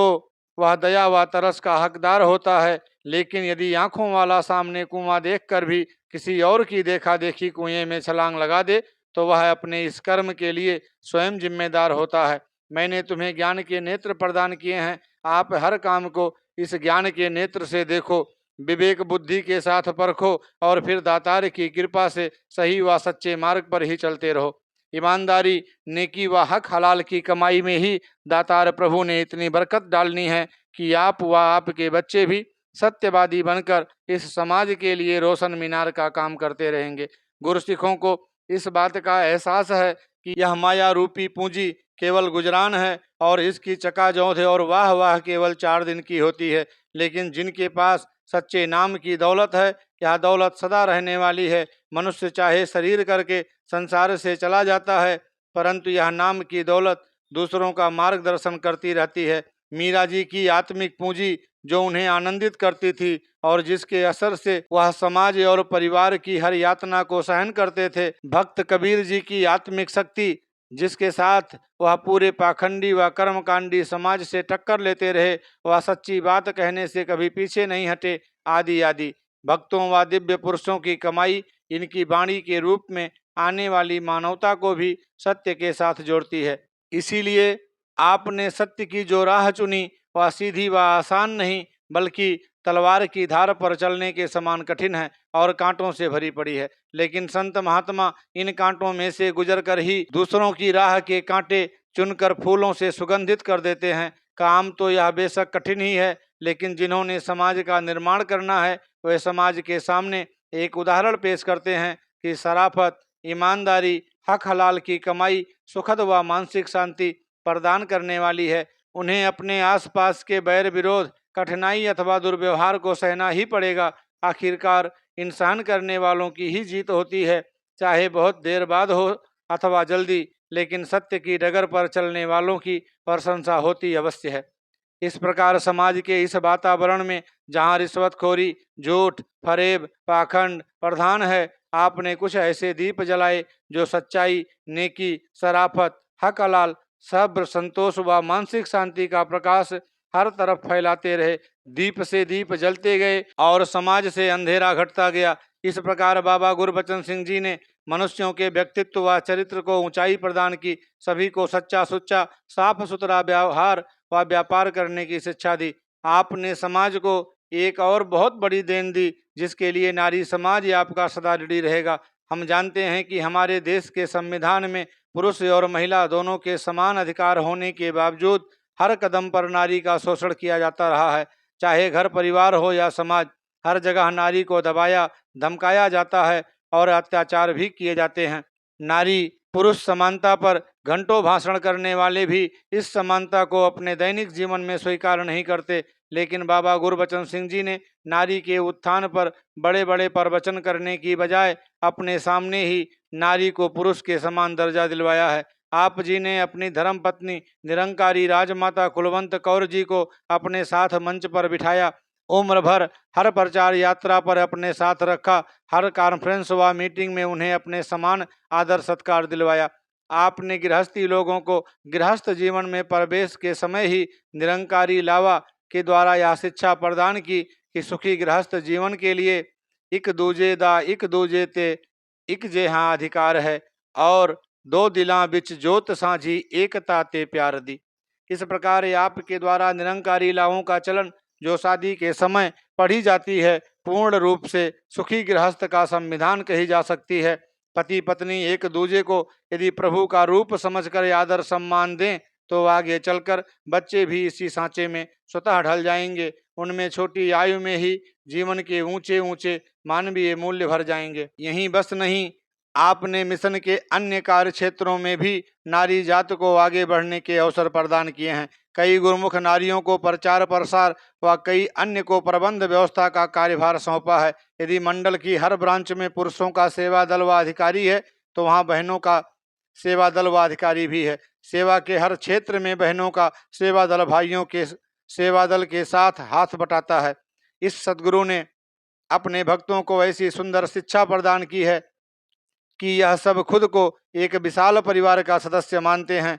वह दया व तरस का हकदार होता है, लेकिन यदि आंखों वाला सामने कुआं देखकर भी किसी और की देखा देखी कुएं में छलांग लगा दे तो वह अपने इस कर्म के लिए स्वयं जिम्मेदार होता है। मैंने तुम्हें ज्ञान के नेत्र प्रदान किए हैं, आप हर काम को इस ज्ञान के नेत्र से देखो, विवेक बुद्धि के साथ परखो और फिर दातार की कृपा से सही व सच्चे मार्ग पर ही चलते रहो। ईमानदारी, नेकी व हक हलाल की कमाई में ही दातार प्रभु ने इतनी बरकत डालनी है कि आप व आपके बच्चे भी सत्यवादी बनकर इस समाज के लिए रोशन मीनार का काम करते रहेंगे। गुरसिखों को इस बात का एहसास है कि यह माया रूपी पूंजी केवल गुजरान है और इसकी चकाचौंध और वाह वाह केवल 4 दिन की होती है, लेकिन जिनके पास सच्चे नाम की दौलत है, यह दौलत सदा रहने वाली है। मनुष्य चाहे शरीर करके संसार से चला जाता है, परंतु यह नाम की दौलत दूसरों का मार्गदर्शन करती रहती है। मीरा जी की आत्मिक पूंजी जो उन्हें आनंदित करती थी और जिसके असर से वह समाज और परिवार की हर यातना को सहन करते थे। भक्त कबीर जी की आत्मिक शक्ति जिसके साथ वह पूरे पाखंडी व कर्मकांडी समाज से टक्कर लेते रहे, वह सच्ची बात कहने से कभी पीछे नहीं हटे, आदि आदि। भक्तों व दिव्य पुरुषों की कमाई इनकी वाणी के रूप में आने वाली मानवता को भी सत्य के साथ जोड़ती है। इसीलिए आपने सत्य की जो राह चुनी वह सीधी व आसान नहीं, बल्कि तलवार की धार पर चलने के समान कठिन है और कांटों से भरी पड़ी है। लेकिन संत महात्मा इन कांटों में से गुजर कर ही दूसरों की राह के कांटे चुनकर फूलों से सुगंधित कर देते हैं। काम तो यह बेशक कठिन ही है, लेकिन जिन्होंने समाज का निर्माण करना है वे समाज के सामने एक उदाहरण पेश करते हैं कि शराफत, ईमानदारी, हक हलाल की कमाई सुखद व मानसिक शांति प्रदान करने वाली है। उन्हें अपने आसपास के बैर विरोध, कठिनाई अथवा दुर्व्यवहार को सहना ही पड़ेगा। आखिरकार इन सहन करने वालों की ही जीत होती है, चाहे बहुत देर बाद हो अथवा जल्दी, लेकिन सत्य की डगर पर चलने वालों की प्रशंसा होती अवश्य है। इस प्रकार समाज के इस वातावरण में जहाँ रिश्वतखोरी, झूठ, फरेब, पाखंड प्रधान है, आपने कुछ ऐसे दीप जलाए जो सच्चाई, नेकी, शराफत, हक हलाल, सब्र, संतोष व मानसिक शांति का प्रकाश हर तरफ फैलाते रहे। दीप से दीप जलते गए और समाज से अंधेरा घटता गया। इस प्रकार बाबा गुरबचन सिंह जी ने मनुष्यों के व्यक्तित्व व चरित्र को ऊंचाई प्रदान की, सभी को सच्चा सुच्चा साफ सुथरा व्यवहार व व्यापार करने की शिक्षा दी। आपने समाज को एक और बहुत बड़ी देन दी, जिसके लिए नारी समाज आपका सदा ऋणी रहेगा। हम जानते हैं कि हमारे देश के संविधान में पुरुष और महिला दोनों के समान अधिकार होने के बावजूद हर कदम पर नारी का शोषण किया जाता रहा है। चाहे घर परिवार हो या समाज, हर जगह नारी को दबाया धमकाया जाता है और अत्याचार भी किए जाते हैं। नारी पुरुष समानता पर घंटों भाषण करने वाले भी इस समानता को अपने दैनिक जीवन में स्वीकार नहीं करते, लेकिन बाबा गुरबचन सिंह जी ने नारी के उत्थान पर बड़े बड़े प्रवचन करने की बजाय अपने सामने ही नारी को पुरुष के समान दर्जा दिलवाया है। आप जी ने अपनी धर्म पत्नी निरंकारी राजमाता कुलवंत कौर जी को अपने साथ मंच पर बिठाया, उम्र भर हर प्रचार यात्रा पर अपने साथ रखा, हर कॉन्फ्रेंस व मीटिंग में उन्हें अपने समान आदर सत्कार दिलवाया। आपने गृहस्थी लोगों को गृहस्थ जीवन में प्रवेश के समय ही निरंकारी लावा के द्वारा यह शिक्षा प्रदान की कि सुखी गृहस्थ जीवन के लिए एक दूजे दा एक दूजे ते एक जे हाँ अधिकार है और दो दिलां बिच जोत साझी एकता ते प्यार दी। इस प्रकार आपके द्वारा निरंकारी लाभों का चलन जो शादी के समय पढ़ी जाती है पूर्ण रूप से सुखी गृहस्थ का संविधान कही जा सकती है। पति पत्नी एक दूजे को यदि प्रभु का रूप समझकर आदर सम्मान दें तो आगे चलकर बच्चे भी इसी सांचे में स्वतः ढल जाएंगे। उनमें छोटी आयु में ही जीवन के ऊंचे ऊंचे मानवीय मूल्य भर जाएंगे। यहीं बस नहीं, आपने मिशन के अन्य कार्य क्षेत्रों में भी नारी जात को आगे बढ़ने के अवसर प्रदान किए हैं। कई गुरुमुख नारियों को प्रचार प्रसार व कई अन्य को प्रबंध व्यवस्था का कार्यभार सौंपा है। यदि मंडल की हर ब्रांच में पुरुषों का सेवा दल व अधिकारी है तो वहाँ बहनों का सेवा दल व अधिकारी भी है। सेवा के हर क्षेत्र में बहनों का सेवा दल भाइयों के सेवा दल के साथ हाथ बटाता है। इस सद्गुरु ने अपने भक्तों को ऐसी सुंदर शिक्षा प्रदान की है कि यह सब खुद को एक विशाल परिवार का सदस्य मानते हैं।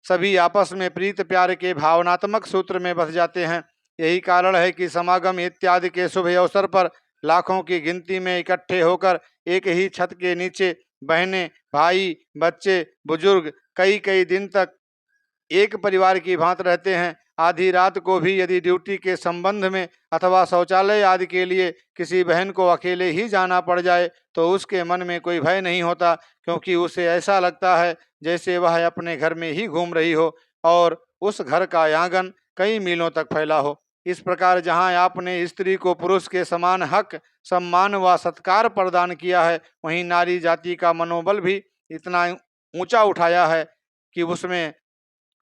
सभी आपस में प्रीत प्यार के भावनात्मक सूत्र में बस जाते हैं। यही कारण है कि समागम इत्यादि के शुभ अवसर पर लाखों की गिनती में इकट्ठे होकर एक ही छत के नीचे बहनें, भाई, बच्चे, बुजुर्ग कई कई दिन तक एक परिवार की भांति रहते हैं। आधी रात को भी यदि ड्यूटी के संबंध में अथवा शौचालय आदि के लिए किसी बहन को अकेले ही जाना पड़ जाए तो उसके मन में कोई भय नहीं होता, क्योंकि उसे ऐसा लगता है जैसे वह अपने घर में ही घूम रही हो और उस घर का आंगन कई मीलों तक फैला हो। इस प्रकार जहाँ आपने स्त्री को पुरुष के समान हक, सम्मान व सत्कार प्रदान किया है, वहीं नारी जाति का मनोबल भी इतना ऊंचा उठाया है कि उसमें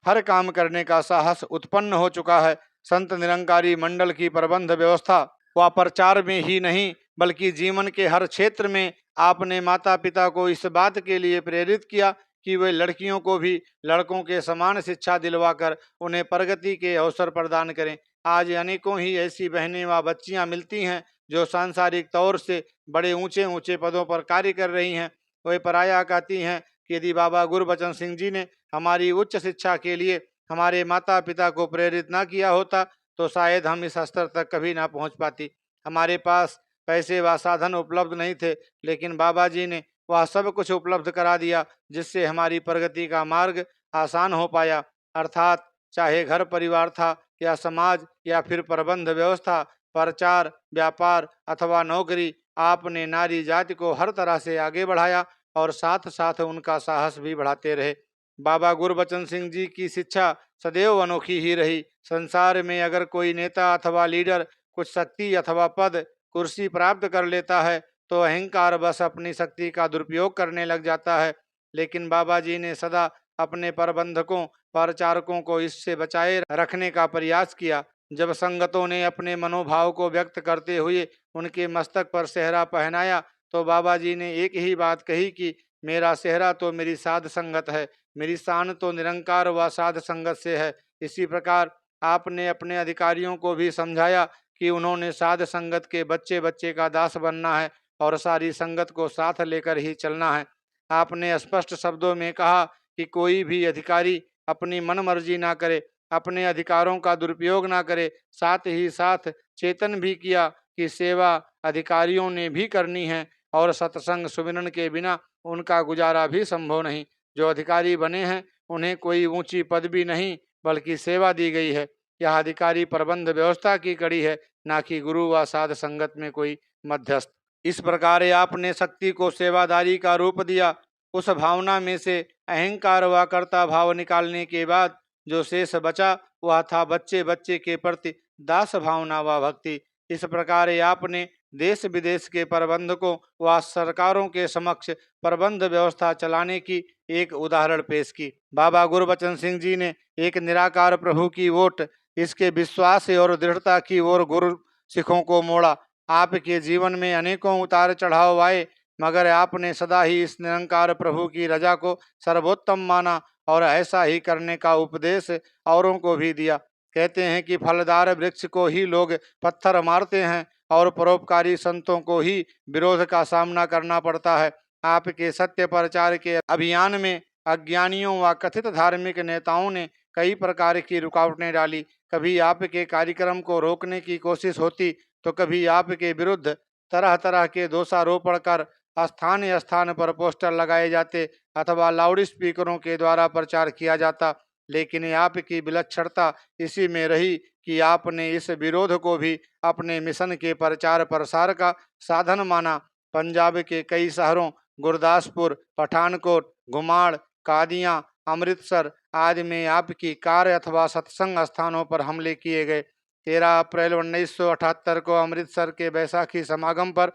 हर काम करने का साहस उत्पन्न हो चुका है। संत निरंकारी मंडल की प्रबंध व्यवस्था व प्रचार में ही नहीं बल्कि जीवन के हर क्षेत्र में आपने माता पिता को इस बात के लिए प्रेरित किया कि वे लड़कियों को भी लड़कों के समान शिक्षा दिलवाकर उन्हें प्रगति के अवसर प्रदान करें। आज अनेकों ही ऐसी बहनें व बच्चियां मिलती हैं जो सांसारिक तौर से बड़े ऊंचे ऊंचे पदों पर कार्य कर रही हैं। वे पराया कहती हैं कि यदि बाबा गुरबचन सिंह जी ने हमारी उच्च शिक्षा के लिए हमारे माता पिता को प्रेरित ना किया होता तो शायद हम इस स्तर तक कभी ना पहुंच पाती। हमारे पास पैसे व साधन उपलब्ध नहीं थे, लेकिन बाबा जी ने वह सब कुछ उपलब्ध करा दिया जिससे हमारी प्रगति का मार्ग आसान हो पाया। अर्थात चाहे घर परिवार था या समाज या फिर प्रबंध व्यवस्था, प्रचार, व्यापार अथवा नौकरी, आपने नारी जाति को हर तरह से आगे बढ़ाया और साथ साथ उनका साहस भी बढ़ाते रहे। बाबा गुरबचन सिंह जी की शिक्षा सदैव अनोखी ही रही। संसार में अगर कोई नेता अथवा लीडर कुछ शक्ति अथवा पद, कुर्सी प्राप्त कर लेता है तो अहंकार बस अपनी शक्ति का दुरुपयोग करने लग जाता है, लेकिन बाबा जी ने सदा अपने प्रबंधकों, प्रचारकों को इससे बचाए रखने का प्रयास किया। जब संगतों ने अपने मनोभाव को व्यक्त करते हुए उनके मस्तक पर सेहरा पहनाया तो बाबा जी ने एक ही बात कही कि मेरा सेहरा तो मेरी साध संगत है, मेरी शान तो निरंकार व साध संगत से है। इसी प्रकार आपने अपने अधिकारियों को भी समझाया कि उन्होंने साध संगत के बच्चे बच्चे का दास बनना है और सारी संगत को साथ लेकर ही चलना है। आपने स्पष्ट शब्दों में कहा कि कोई भी अधिकारी अपनी मनमर्जी ना करे, अपने अधिकारों का दुरुपयोग ना करे। साथ ही साथ चेतन भी किया कि सेवा अधिकारियों ने भी करनी है और सत्संग सुमिरन के बिना उनका गुजारा भी संभव नहीं। जो अधिकारी बने हैं उन्हें कोई ऊंची पदवी नहीं बल्कि सेवा दी गई है। यह अधिकारी प्रबंध व्यवस्था की कड़ी है, ना कि गुरु व साध संगत में कोई मध्यस्थ। इस प्रकार आपने शक्ति को सेवादारी का रूप दिया। उस भावना में से अहंकार व कर्ता भाव निकालने के बाद जो शेष बचा वह था बच्चे बच्चे के प्रति दास भावना व भक्ति। इस प्रकार आपने देश विदेश के प्रबंधकों व सरकारों के समक्ष प्रबंध व्यवस्था चलाने की एक उदाहरण पेश की। बाबा गुरबचन सिंह जी ने एक निराकार प्रभु की ओट, इसके विश्वास और दृढ़ता की ओर गुरु सिखों को मोड़ा। आपके जीवन में अनेकों उतार चढ़ाव आए, मगर आपने सदा ही इस निरंकार प्रभु की रजा को सर्वोत्तम माना और ऐसा ही करने का उपदेश औरों को भी दिया। कहते हैं कि फलदार वृक्ष को ही लोग पत्थर मारते हैं और परोपकारी संतों को ही विरोध का सामना करना पड़ता है। आपके सत्य प्रचार के अभियान में अज्ञानियों व कथित धार्मिक नेताओं ने कई प्रकार की रुकावटें डाली। कभी आपके कार्यक्रम को रोकने की कोशिश होती तो कभी आपके विरुद्ध तरह तरह के दोषारोपण कर स्थान स्थान पर पोस्टर लगाए जाते अथवा लाउड स्पीकरों के द्वारा प्रचार किया जाता। लेकिन आपकी विलक्षणता इसी में रही कि आपने इस विरोध को भी अपने मिशन के प्रचार प्रसार का साधन माना। पंजाब के कई शहरों गुरदासपुर, पठानकोट, घुमाड़, कादियां, अमृतसर आदि में आपकी कार्य अथवा सत्संग स्थानों पर हमले किए गए। 13 अप्रैल 1978 को अमृतसर के बैसाखी समागम पर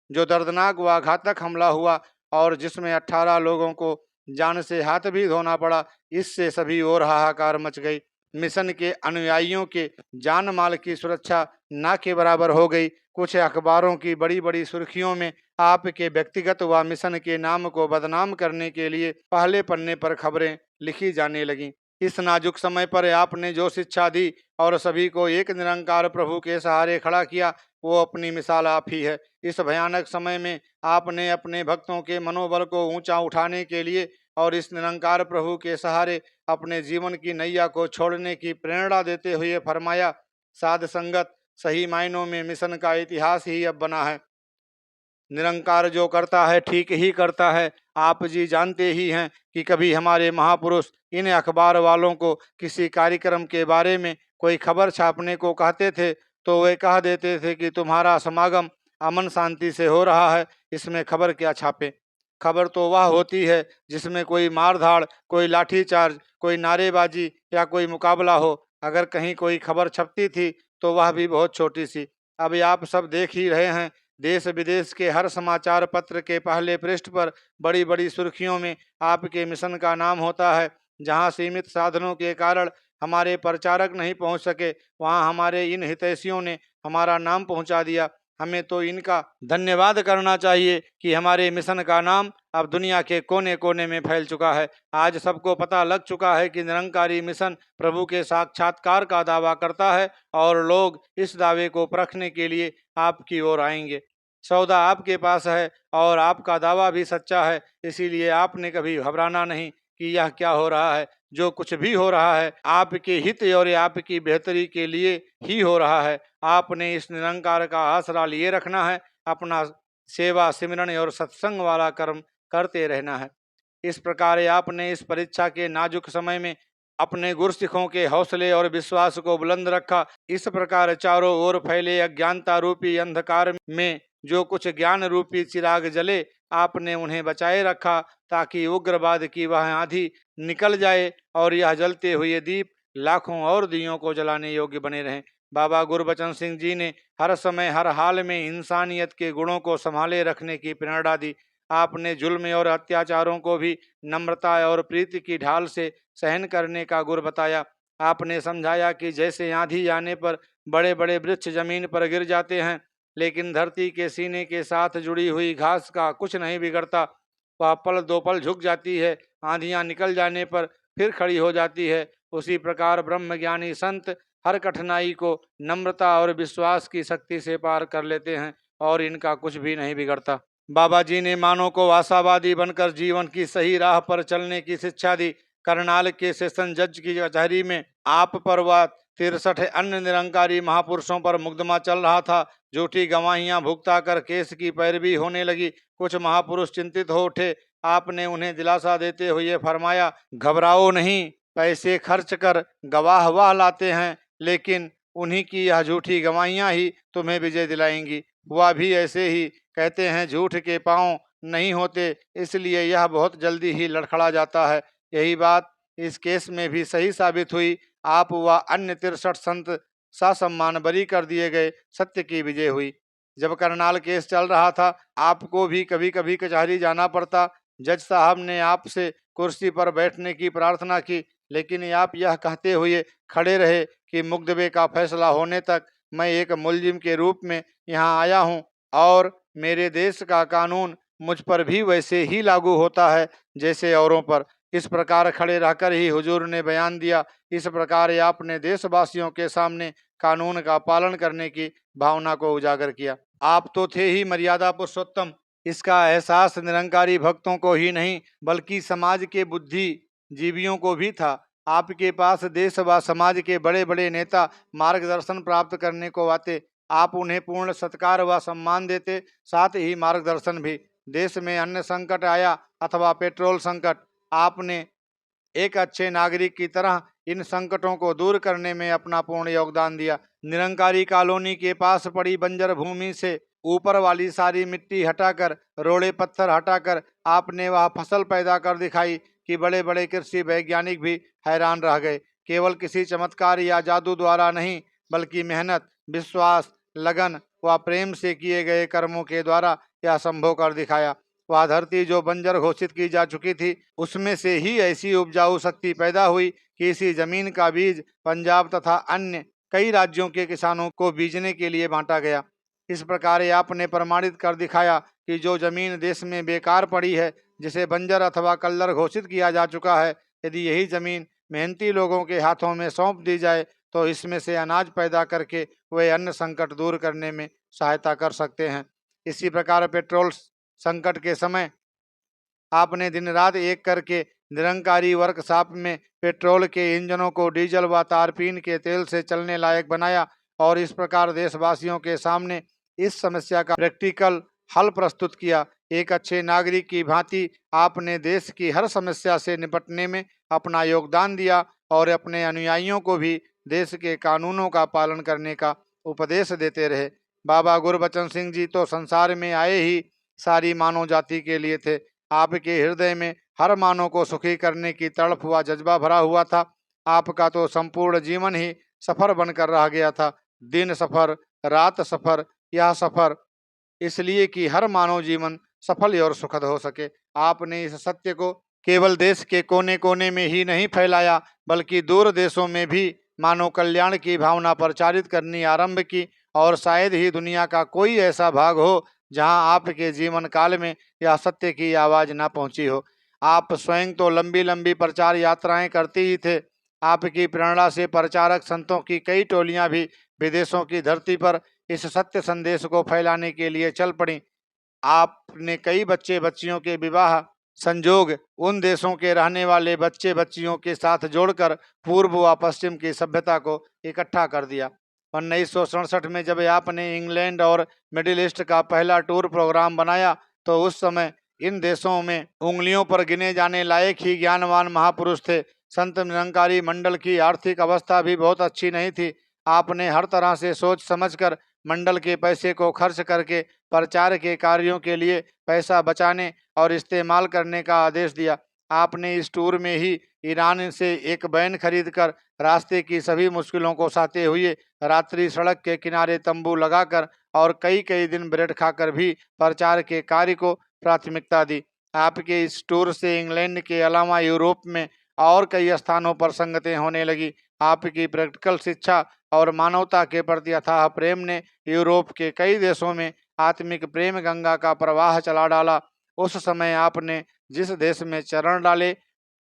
जो दर्दनाक व घातक हमला हुआ और जिसमें 18 लोगों को जान से हाथ भी धोना पड़ा, इससे सभी ओर हाहाकार मच गई। मिशन के अनुयायियों के जान माल की सुरक्षा ना के बराबर हो गई। कुछ अखबारों की बड़ी बड़ी सुर्खियों में आपके व्यक्तिगत व मिशन के नाम को बदनाम करने के लिए पहले पन्ने पर खबरें लिखी जाने लगीं। इस नाजुक समय पर आपने जो शिक्षा दी और सभी को एक निरंकार प्रभु के सहारे खड़ा किया, वो अपनी मिसाल आप ही है। इस भयानक समय में आपने अपने भक्तों के मनोबल को ऊंचा उठाने के लिए और इस निरंकार प्रभु के सहारे अपने जीवन की नैया को छोड़ने की प्रेरणा देते हुए फरमाया, साध संगत सही मायनों में मिशन का इतिहास ही अब बना है। निरंकार जो करता है ठीक ही करता है। आप जी जानते ही हैं कि कभी हमारे महापुरुष इन अखबार वालों को किसी कार्यक्रम के बारे में कोई खबर छापने को कहते थे तो वे कह देते थे कि तुम्हारा समागम अमन शांति से हो रहा है, इसमें खबर क्या छापे। खबर तो वह होती है जिसमें कोई मारधाड़, कोई लाठीचार्ज, कोई नारेबाजी या कोई मुकाबला हो। अगर कहीं कोई खबर छपती थी तो वह भी बहुत छोटी सी। अब आप सब देख ही रहे हैं, देश विदेश के हर समाचार पत्र के पहले पृष्ठ पर बड़ी बड़ी सुर्खियों में आपके मिशन का नाम होता है। जहां सीमित साधनों के कारण हमारे प्रचारक नहीं पहुंच सके, वहां हमारे इन हितैषियों ने हमारा नाम पहुंचा दिया। हमें तो इनका धन्यवाद करना चाहिए कि हमारे मिशन का नाम अब दुनिया के कोने कोने में फैल चुका है। आज सबको पता लग चुका है कि निरंकारी मिशन प्रभु के साक्षात्कार का दावा करता है और लोग इस दावे को परखने के लिए आपकी ओर आएंगे। सौदा आपके पास है और आपका दावा भी सच्चा है, इसीलिए आपने कभी घबराना नहीं कि यह क्या हो रहा है। जो कुछ भी हो रहा है आपके हित और आपकी बेहतरी के लिए ही हो रहा है। आपने इस निरंकार का आसरा लिए रखना है, अपना सेवा सिमरन और सत्संग वाला कर्म करते रहना है। इस प्रकार आपने इस परीक्षा के नाजुक समय में अपने गुरसिखों के हौसले और विश्वास को बुलंद रखा। इस प्रकार चारों ओर फैले अज्ञानता रूपी अंधकार में जो कुछ ज्ञान रूपी चिराग जले, आपने उन्हें बचाए रखा ताकि उग्रवाद की वह आंधी निकल जाए और यह जलते हुए दीप लाखों और दियों को जलाने योग्य बने रहें। बाबा गुरबचन सिंह जी ने हर समय हर हाल में इंसानियत के गुणों को संभाले रखने की प्रेरणा दी। आपने जुल्म और अत्याचारों को भी नम्रता और प्रीति की ढाल से सहन करने का गुर बताया। आपने समझाया कि जैसे आंधी आने पर बड़े बड़े वृक्ष जमीन पर गिर जाते हैं, लेकिन धरती के सीने के साथ जुड़ी हुई घास का कुछ नहीं बिगड़ता, वह पल दो पल झुक जाती है, आंधियां निकल जाने पर फिर खड़ी हो जाती है। उसी प्रकार ब्रह्मज्ञानी संत हर कठिनाई को नम्रता और विश्वास की शक्ति से पार कर लेते हैं और इनका कुछ भी नहीं बिगड़ता। बाबा जी ने मानव को आशावादी बनकर जीवन की सही राह पर चलने की शिक्षा दी। करनाल के सेशन जज की कचहरी में आप पर व 63 अन्य निरंकारी महापुरुषों पर मुकदमा चल रहा था। झूठी गवाहियां भुगता कर केस की पैरवी होने लगी। कुछ महापुरुष चिंतित हो उठे। आपने उन्हें दिलासा देते हुए फरमाया, घबराओ नहीं, पैसे खर्च कर गवाह वह लाते हैं, लेकिन उन्हीं की यह झूठी गवाहियां ही तुम्हें विजय दिलाएंगी। वह भी ऐसे ही कहते हैं, झूठ के पांव नहीं होते, इसलिए यह बहुत जल्दी ही लड़खड़ा जाता है। यही बात इस केस में भी सही साबित हुई। आप व अन्य 63 संत ससम्मान बरी कर दिए गए। सत्य की विजय हुई। जब करनाल केस चल रहा था, आपको भी कभी कभी कचहरी जाना पड़ता। जज साहब ने आपसे कुर्सी पर बैठने की प्रार्थना की, लेकिन आप यह कहते हुए खड़े रहे कि मुकदमे का फैसला होने तक मैं एक मुलजिम के रूप में यहाँ आया हूँ और मेरे देश का कानून मुझ पर भी वैसे ही लागू होता है जैसे औरों पर। इस प्रकार खड़े रहकर ही हुजूर ने बयान दिया। इस प्रकार आपने देशवासियों के सामने कानून का पालन करने की भावना को उजागर किया। आप तो थे ही मर्यादा पुरुषोत्तम, इसका एहसास निरंकारी भक्तों को ही नहीं बल्कि समाज के बुद्धिजीवियों को भी था। आपके पास देश व समाज के बड़े बड़े नेता मार्गदर्शन प्राप्त करने को आते। आप उन्हें पूर्ण सत्कार व सम्मान देते, साथ ही मार्गदर्शन भी। देश में अन्न संकट आया अथवा पेट्रोल संकट, आपने एक अच्छे नागरिक की तरह इन संकटों को दूर करने में अपना पूर्ण योगदान दिया। निरंकारी कॉलोनी के पास पड़ी बंजर भूमि से ऊपर वाली सारी मिट्टी हटाकर, रोड़े पत्थर हटाकर आपने वह फसल पैदा कर दिखाई कि बड़े बड़े कृषि वैज्ञानिक भी हैरान रह गए। केवल किसी चमत्कार या जादू द्वारा नहीं, बल्कि मेहनत, विश्वास, लगन व प्रेम से किए गए कर्मों के द्वारा यह संभव कर दिखाया। वह धरती जो बंजर घोषित की जा चुकी थी, उसमें से ही ऐसी उपजाऊ शक्ति पैदा हुई कि इसी जमीन का बीज पंजाब तथा अन्य कई राज्यों के किसानों को बीजने के लिए बांटा गया। इस प्रकार आपने प्रमाणित कर दिखाया कि जो जमीन देश में बेकार पड़ी है, जिसे बंजर अथवा कल्लर घोषित किया जा चुका है, यदि यही जमीन मेहनती लोगों के हाथों में सौंप दी जाए तो इसमें से अनाज पैदा करके वे अन्न संकट दूर करने में सहायता कर सकते हैं। इसी प्रकार पेट्रोल संकट के समय आपने दिन रात एक करके निरंकारी वर्कशॉप में पेट्रोल के इंजनों को डीजल व तारपीन के तेल से चलने लायक बनाया और इस प्रकार देशवासियों के सामने इस समस्या का प्रैक्टिकल हल प्रस्तुत किया। एक अच्छे नागरिक की भांति आपने देश की हर समस्या से निपटने में अपना योगदान दिया और अपने अनुयायियों को भी देश के कानूनों का पालन करने का उपदेश देते रहे। बाबा गुरबचन सिंह जी तो संसार में आए ही सारी मानव जाति के लिए थे। आपके हृदय में हर मानव को सुखी करने की तड़प व जज्बा भरा हुआ था। आपका तो संपूर्ण जीवन ही सफर बनकर रह गया था। दिन सफर, रात सफर, यह सफर इसलिए कि हर मानव जीवन सफल और सुखद हो सके। आपने इस सत्य को केवल देश के कोने कोने में ही नहीं फैलाया, बल्कि दूर देशों में भी मानव कल्याण की भावना प्रचारित करनी आरंभ की और शायद ही दुनिया का कोई ऐसा भाग हो जहां आपके जीवन काल में यह सत्य की आवाज ना पहुंची हो। आप स्वयं तो लंबी लंबी प्रचार यात्राएं करते ही थे। आपकी प्रेरणा से प्रचारक संतों की कई टोलियां भी विदेशों की धरती पर इस सत्य संदेश को फैलाने के लिए चल पड़ी। आपने कई बच्चे बच्चियों के विवाह संजोग उन देशों के रहने वाले बच्चे बच्चियों के साथ जोड़कर पूर्व व पश्चिम की सभ्यता को इकट्ठा कर दिया। 1967 में जब आपने इंग्लैंड और मिडिल ईस्ट का पहला टूर प्रोग्राम बनाया तो उस समय इन देशों में उंगलियों पर गिने जाने लायक ही ज्ञानवान महापुरुष थे। संत निरंकारी मंडल की आर्थिक अवस्था भी बहुत अच्छी नहीं थी। आपने हर तरह से सोच समझकर मंडल के पैसे को खर्च करके प्रचार के कार्यों के लिए पैसा बचाने और इस्तेमाल करने का आदेश दिया। आपने इस टूर में ही ईरान से एक बैन खरीदकर रास्ते की सभी मुश्किलों को सहते हुए रात्रि सड़क के किनारे तंबू लगाकर और कई कई दिन ब्रेड खाकर भी प्रचार के कार्य को प्राथमिकता दी। आपके इस टूर से इंग्लैंड के अलावा यूरोप में और कई स्थानों पर संगतें होने लगी। आपकी प्रैक्टिकल शिक्षा और मानवता के प्रति अथाह प्रेम ने यूरोप के कई देशों में आत्मिक प्रेम गंगा का प्रवाह चला डाला। उस समय आपने जिस देश में चरण डाले,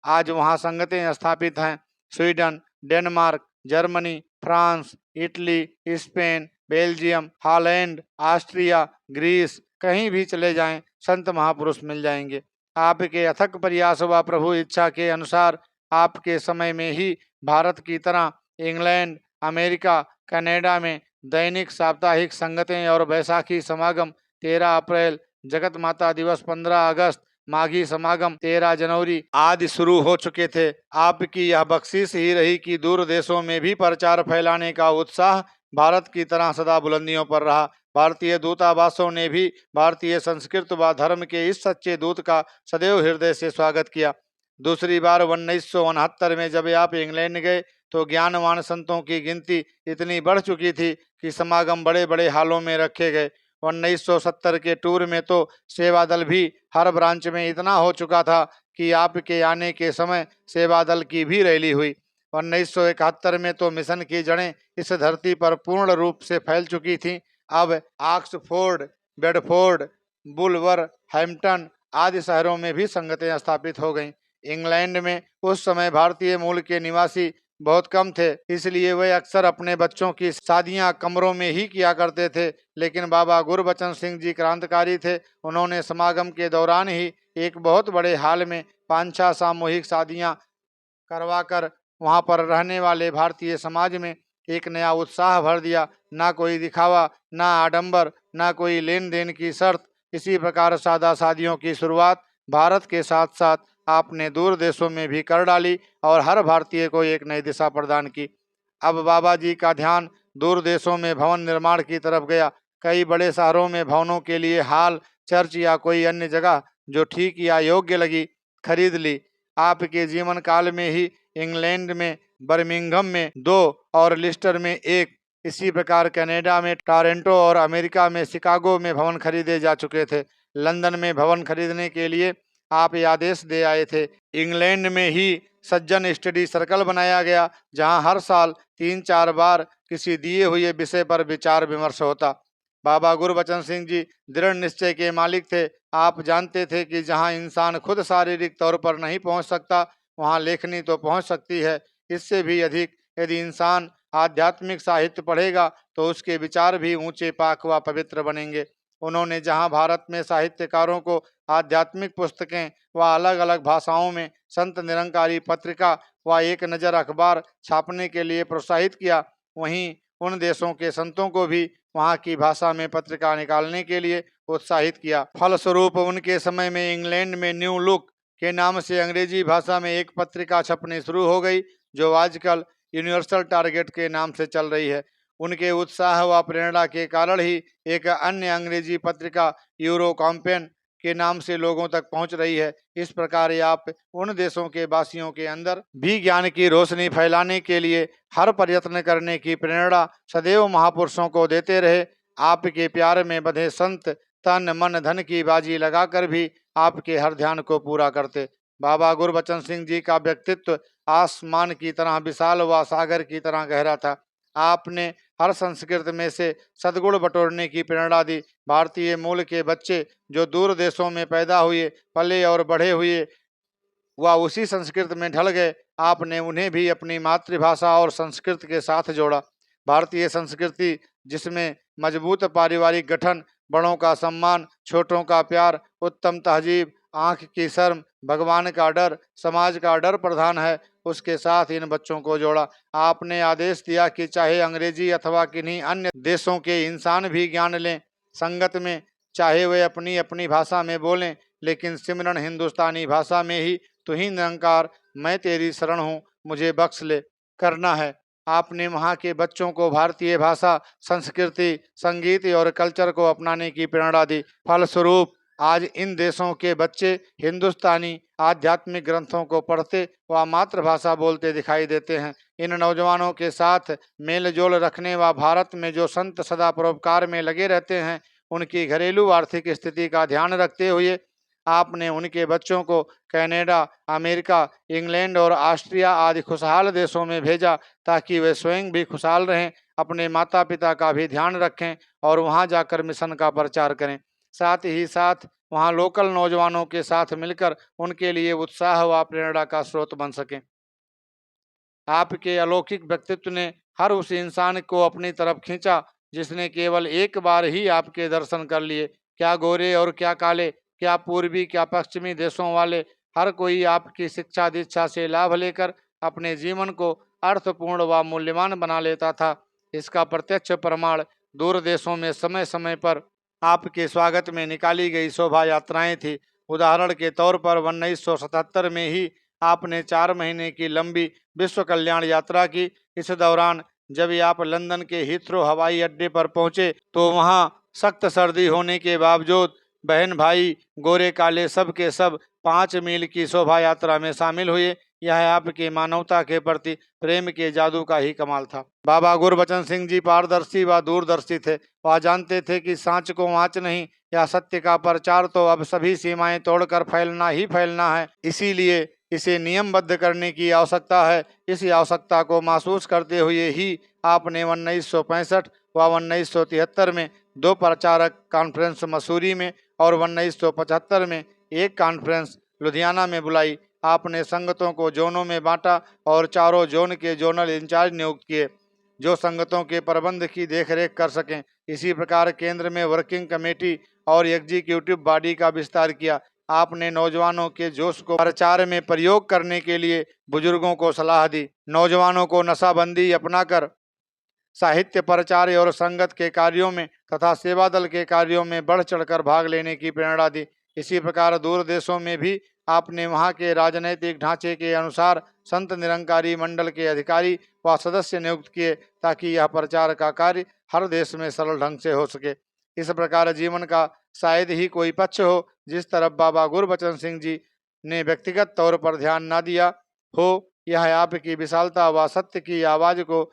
आज वहाँ संगतें स्थापित हैं। Sweden, Denmark, Germany, France, Italy, Spain, Belgium, Holland, Austria, Greece, कहीं भी चले जाएं संत महापुरुष मिल जाएंगे। आपके अथक प्रयास व प्रभु इच्छा के अनुसार आपके समय में ही भारत की तरह इंग्लैंड, अमेरिका, कनाडा में दैनिक साप्ताहिक संगतें और बैसाखी समागम 13 अप्रैल, जगत माता दिवस 15 अगस्त, माघी समागम 13 जनवरी आदि शुरू हो चुके थे। आपकी यह बख्शिश ही रही कि दूर देशों में भी प्रचार फैलाने का उत्साह भारत की तरह सदा बुलंदियों पर रहा। भारतीय दूतावासों ने भी भारतीय संस्कृति व धर्म के इस सच्चे दूत का सदैव हृदय से स्वागत किया। दूसरी बार 1969 में जब आप इंग्लैंड गए तो ज्ञानवान संतों की गिनती इतनी बढ़ चुकी थी कि समागम बड़े बड़े हालों में रखे गए। 1970 के टूर में तो सेवा दल भी हर ब्रांच में इतना हो चुका था कि आपके आने के समय सेवा दल की भी रैली हुई। 1971 में तो मिशन की जड़ें इस धरती पर पूर्ण रूप से फैल चुकी थीं। अब ऑक्सफोर्ड, बेडफोर्ड, बुलवर, हैम्पटन आदि शहरों में भी संगतें स्थापित हो गईं। इंग्लैंड में उस समय भारतीय मूल के निवासी बहुत कम थे, इसलिए वे अक्सर अपने बच्चों की शादियां कमरों में ही किया करते थे। लेकिन बाबा गुरबचन सिंह जी क्रांतिकारी थे। उन्होंने समागम के दौरान ही एक बहुत बड़े हाल में 5-6 सामूहिक शादियां करवाकर वहां पर रहने वाले भारतीय समाज में एक नया उत्साह भर दिया। ना कोई दिखावा, ना आडंबर, ना कोई लेन देन की शर्त। इसी प्रकार सादा शादियों की शुरुआत भारत के साथ साथ आपने दूर देशों में भी कर डाली और हर भारतीय को एक नई दिशा प्रदान की। अब बाबा जी का ध्यान दूर देशों में भवन निर्माण की तरफ गया। कई बड़े शहरों में भवनों के लिए हाल, चर्च या कोई अन्य जगह जो ठीक या योग्य लगी, खरीद ली। आपके जीवन काल में ही इंग्लैंड में बर्मिंघम में 2 और लिस्टर में 1, इसी प्रकार कनाडा में टोरंटो और अमेरिका में शिकागो में भवन खरीदे जा चुके थे। लंदन में भवन खरीदने के लिए आप ये आदेश दे आए थे। इंग्लैंड में ही सज्जन स्टडी सर्कल बनाया गया, जहां हर साल 3-4 बार किसी दिए हुए विषय पर विचार विमर्श होता। बाबा गुरबचन सिंह जी दृढ़ निश्चय के मालिक थे। आप जानते थे कि जहां इंसान खुद शारीरिक तौर पर नहीं पहुंच सकता, वहां लेखनी तो पहुंच सकती है। इससे भी अधिक यदि इंसान आध्यात्मिक साहित्य पढ़ेगा तो उसके विचार भी ऊंचे पाक व पवित्र बनेंगे। उन्होंने जहां भारत में साहित्यकारों को आध्यात्मिक पुस्तकें व अलग अलग भाषाओं में संत निरंकारी पत्रिका व एक नज़र अखबार छापने के लिए प्रोत्साहित किया, वहीं उन देशों के संतों को भी वहाँ की भाषा में पत्रिका निकालने के लिए उत्साहित किया। फलस्वरूप उनके समय में इंग्लैंड में न्यू लुक के नाम से अंग्रेजी भाषा में एक पत्रिका छपनी शुरू हो गई, जो आजकल यूनिवर्सल टारगेट के नाम से चल रही है। उनके उत्साह व प्रेरणा के कारण ही एक अन्य अंग्रेजी पत्रिका यूरो कॉम्पेन के नाम से लोगों तक पहुंच रही है। इस प्रकार आप उन देशों के वासियों के अंदर भी ज्ञान की रोशनी फैलाने के लिए हर प्रयत्न करने की प्रेरणा सदैव महापुरुषों को देते रहे। आपके प्यार में बंधे संत तन मन धन की बाजी लगाकर भी आपके हर ध्यान को पूरा करते। बाबा गुरबचन सिंह जी का व्यक्तित्व आसमान की तरह विशाल व सागर की तरह गहरा था। आपने हर संस्कृति में से सद्गुण बटोरने की प्रेरणा दी। भारतीय मूल के बच्चे जो दूर देशों में पैदा हुए, पले और बढ़े हुए व उसी संस्कृति में ढल गए, आपने उन्हें भी अपनी मातृभाषा और संस्कृति के साथ जोड़ा। भारतीय संस्कृति जिसमें मजबूत पारिवारिक गठन, बड़ों का सम्मान, छोटों का प्यार, उत्तम तहजीब, आंख की शर्म, भगवान का डर, समाज का डर प्रधान है, उसके साथ इन बच्चों को जोड़ा। आपने आदेश दिया कि चाहे अंग्रेजी अथवा किन्हीं अन्य देशों के इंसान भी ज्ञान लें संगत में, चाहे वे अपनी अपनी भाषा में बोलें, लेकिन सिमरन हिंदुस्तानी भाषा में ही तू ही निरंकार, मैं तेरी शरण हूँ, मुझे बख्श ले करना है। आपने वहाँ के बच्चों को भारतीय भाषा, संस्कृति, संगीत और कल्चर को अपनाने की प्रेरणा दी। फलस्वरूप आज इन देशों के बच्चे हिंदुस्तानी आध्यात्मिक ग्रंथों को पढ़ते व मातृभाषा बोलते दिखाई देते हैं। इन नौजवानों के साथ मेल जोल रखने व भारत में जो संत सदा परोपकार में लगे रहते हैं, उनकी घरेलू आर्थिक स्थिति का ध्यान रखते हुए आपने उनके बच्चों को कनाडा, अमेरिका, इंग्लैंड और ऑस्ट्रिया आदि खुशहाल देशों में भेजा, ताकि वे स्वयं भी खुशहाल रहें, अपने माता पिता का भी ध्यान रखें और वहां जाकर मिशन का प्रचार करें। साथ ही साथ वहां लोकल नौजवानों के साथ मिलकर उनके लिए उत्साह व प्रेरणा का स्रोत बन सकें। आपके अलौकिक व्यक्तित्व ने हर उस इंसान को अपनी तरफ खींचा जिसने केवल एक बार ही आपके दर्शन कर लिए। क्या गोरे और क्या काले, क्या पूर्वी क्या पश्चिमी देशों वाले, हर कोई आपकी शिक्षा दीक्षा से लाभ लेकर अपने जीवन को अर्थपूर्ण व मूल्यवान बना लेता था। इसका प्रत्यक्ष प्रमाण दूर देशों में समय समय पर आपके स्वागत में निकाली गई शोभा यात्राएं थी। उदाहरण के तौर पर 1977 में ही आपने 4 महीने की लंबी विश्व कल्याण यात्रा की। इस दौरान जब आप लंदन के हीथ्रो हवाई अड्डे पर पहुंचे तो वहां सख्त सर्दी होने के बावजूद बहन भाई गोरे काले सब के सब 5 मील की शोभा यात्रा में शामिल हुए। यह आपके मानवता के प्रति प्रेम के जादू का ही कमाल था। बाबा गुरबचन सिंह जी पारदर्शी व दूरदर्शी थे। वह जानते थे कि सांच को आँच नहीं, या सत्य का प्रचार तो अब सभी सीमाएं तोड़कर फैलना ही फैलना है, इसीलिए इसे नियमबद्ध करने की आवश्यकता है। इस आवश्यकता को महसूस करते हुए ही आपने 1965 व 1973 में 2 प्रचारक कॉन्फ्रेंस मसूरी में और 1975 में एक कॉन्फ्रेंस लुधियाना में बुलाई। आपने संगतों को जोनों में बांटा और चारों जोन के जोनल इंचार्ज नियुक्त किए जो संगतों के प्रबंध की देखरेख कर सकें। इसी प्रकार केंद्र में वर्किंग कमेटी और एग्जीक्यूटिव बॉडी का विस्तार किया। आपने नौजवानों के जोश को प्रचार में प्रयोग करने के लिए बुजुर्गों को सलाह दी। नौजवानों को नशाबंदी अपनाकर साहित्य प्रचार और संगत के कार्यों में तथा सेवा दल के कार्यों में बढ़ चढ़कर भाग लेने की प्रेरणा दी। इसी प्रकार दूर देशों में भी आपने वहां के राजनैतिक ढांचे के अनुसार संत निरंकारी मंडल के अधिकारी व सदस्य नियुक्त किए ताकि यह प्रचार का कार्य हर देश में सरल ढंग से हो सके। इस प्रकार जीवन का शायद ही कोई पक्ष हो जिस तरफ बाबा गुरबचन सिंह जी ने व्यक्तिगत तौर पर ध्यान न दिया हो। यह आपकी विशालता व सत्य की आवाज को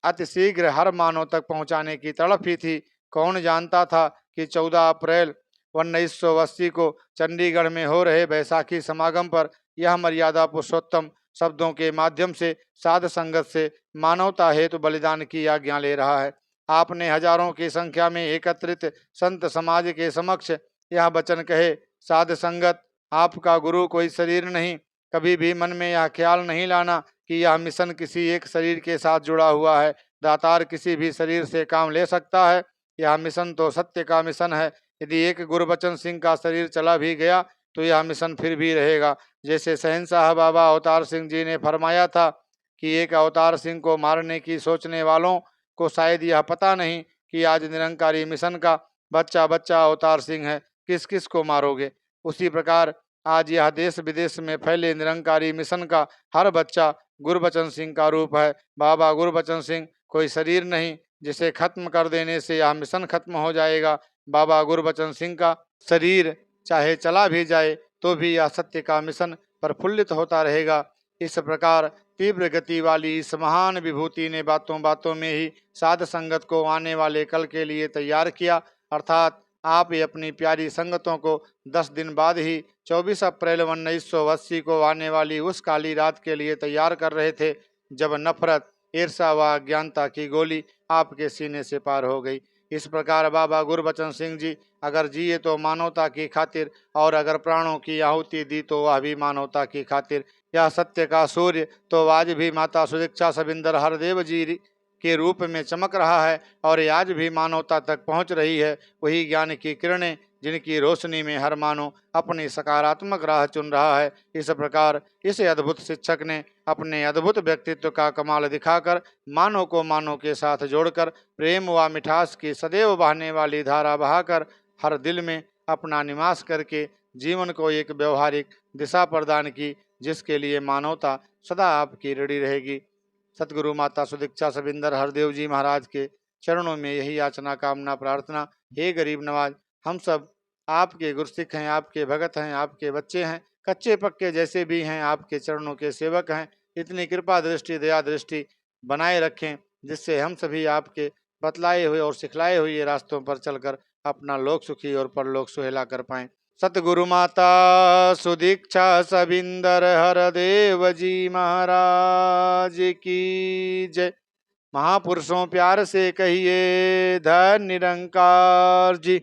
अतिशीघ्र हर मानव तक पहुंचाने की तड़प ही थी। कौन जानता था कि 14 अप्रैल 1980 को चंडीगढ़ में हो रहे बैसाखी समागम पर यह मर्यादा पुरुषोत्तम शब्दों के माध्यम से साध संगत से मानवता हेतु बलिदान की आज्ञा ले रहा है। आपने हजारों की संख्या में एकत्रित संत समाज के समक्ष यह वचन कहे, साध संगत, आपका गुरु कोई शरीर नहीं। कभी भी मन में यह ख्याल नहीं लाना कि यह मिशन किसी एक शरीर के साथ जुड़ा हुआ है। दातार किसी भी शरीर से काम ले सकता है। यह मिशन तो सत्य का मिशन है। यदि एक गुरबचन सिंह का शरीर चला भी गया तो यह मिशन फिर भी रहेगा। जैसे शहंशाह बाबा अवतार सिंह जी ने फरमाया था कि एक अवतार सिंह को मारने की सोचने वालों को शायद यह पता नहीं कि आज निरंकारी मिशन का बच्चा बच्चा अवतार सिंह है। किस किस को मारोगे। उसी प्रकार आज यह देश विदेश में फैले निरंकारी मिशन का हर बच्चा गुरबचन सिंह का रूप है। बाबा गुरबचन सिंह कोई शरीर नहीं जिसे खत्म कर देने से यह मिशन खत्म हो जाएगा। बाबा गुरबचन सिंह का शरीर चाहे चला भी जाए तो भी यह सत्य का मिशन प्रफुल्लित होता रहेगा। इस प्रकार तीव्र गति वाली इस महान विभूति ने बातों बातों में ही साध संगत को आने वाले कल के लिए तैयार किया। अर्थात आप ही अपनी प्यारी संगतों को 10 दिन बाद ही 24 अप्रैल 1980 को आने वाली उस काली रात के लिए तैयार कर रहे थे जब नफरत, ईर्षा व अज्ञानता की गोली आपके सीने से पार हो गई। इस प्रकार बाबा गुरबचन सिंह जी अगर जिए तो मानवता की खातिर और अगर प्राणों की आहुति दी तो वह भी मानवता की खातिर। यह सत्य का सूर्य तो आज भी माता सुदीक्षा सबिंदर हरदेव जी के रूप में चमक रहा है और आज भी मानवता तक पहुंच रही है। वही ज्ञान की किरणें जिनकी रोशनी में हर मानव अपनी सकारात्मक राह चुन रहा है। इस प्रकार इस अद्भुत शिक्षक ने अपने अद्भुत व्यक्तित्व का कमाल दिखाकर मानव को मानव के साथ जोड़कर प्रेम व मिठास की सदैव बहने वाली धारा बहाकर हर दिल में अपना निवास करके जीवन को एक व्यवहारिक दिशा प्रदान की जिसके लिए मानवता सदा आपकी ऋणी रहेगी। सतगुरु माता सुदीक्षा सबिंदर हरदेव जी महाराज के चरणों में यही याचना कामना प्रार्थना। हे गरीब नवाज, हम सब आपके गुरसिख हैं, आपके भगत हैं, आपके बच्चे हैं, कच्चे पक्के जैसे भी हैं, आपके चरणों के सेवक हैं। इतनी कृपा दृष्टि दया दृष्टि बनाए रखें जिससे हम सभी आपके बतलाए हुए और सिखलाए हुए रास्तों पर चलकर अपना लोक सुखी और परलोक सुहेला कर पाएं। सतगुरु माता सुदीक्षा सबिंदर हरदेव जी महाराज की जय। महापुरुषों प्यार से कहिए धन निरंकार जी।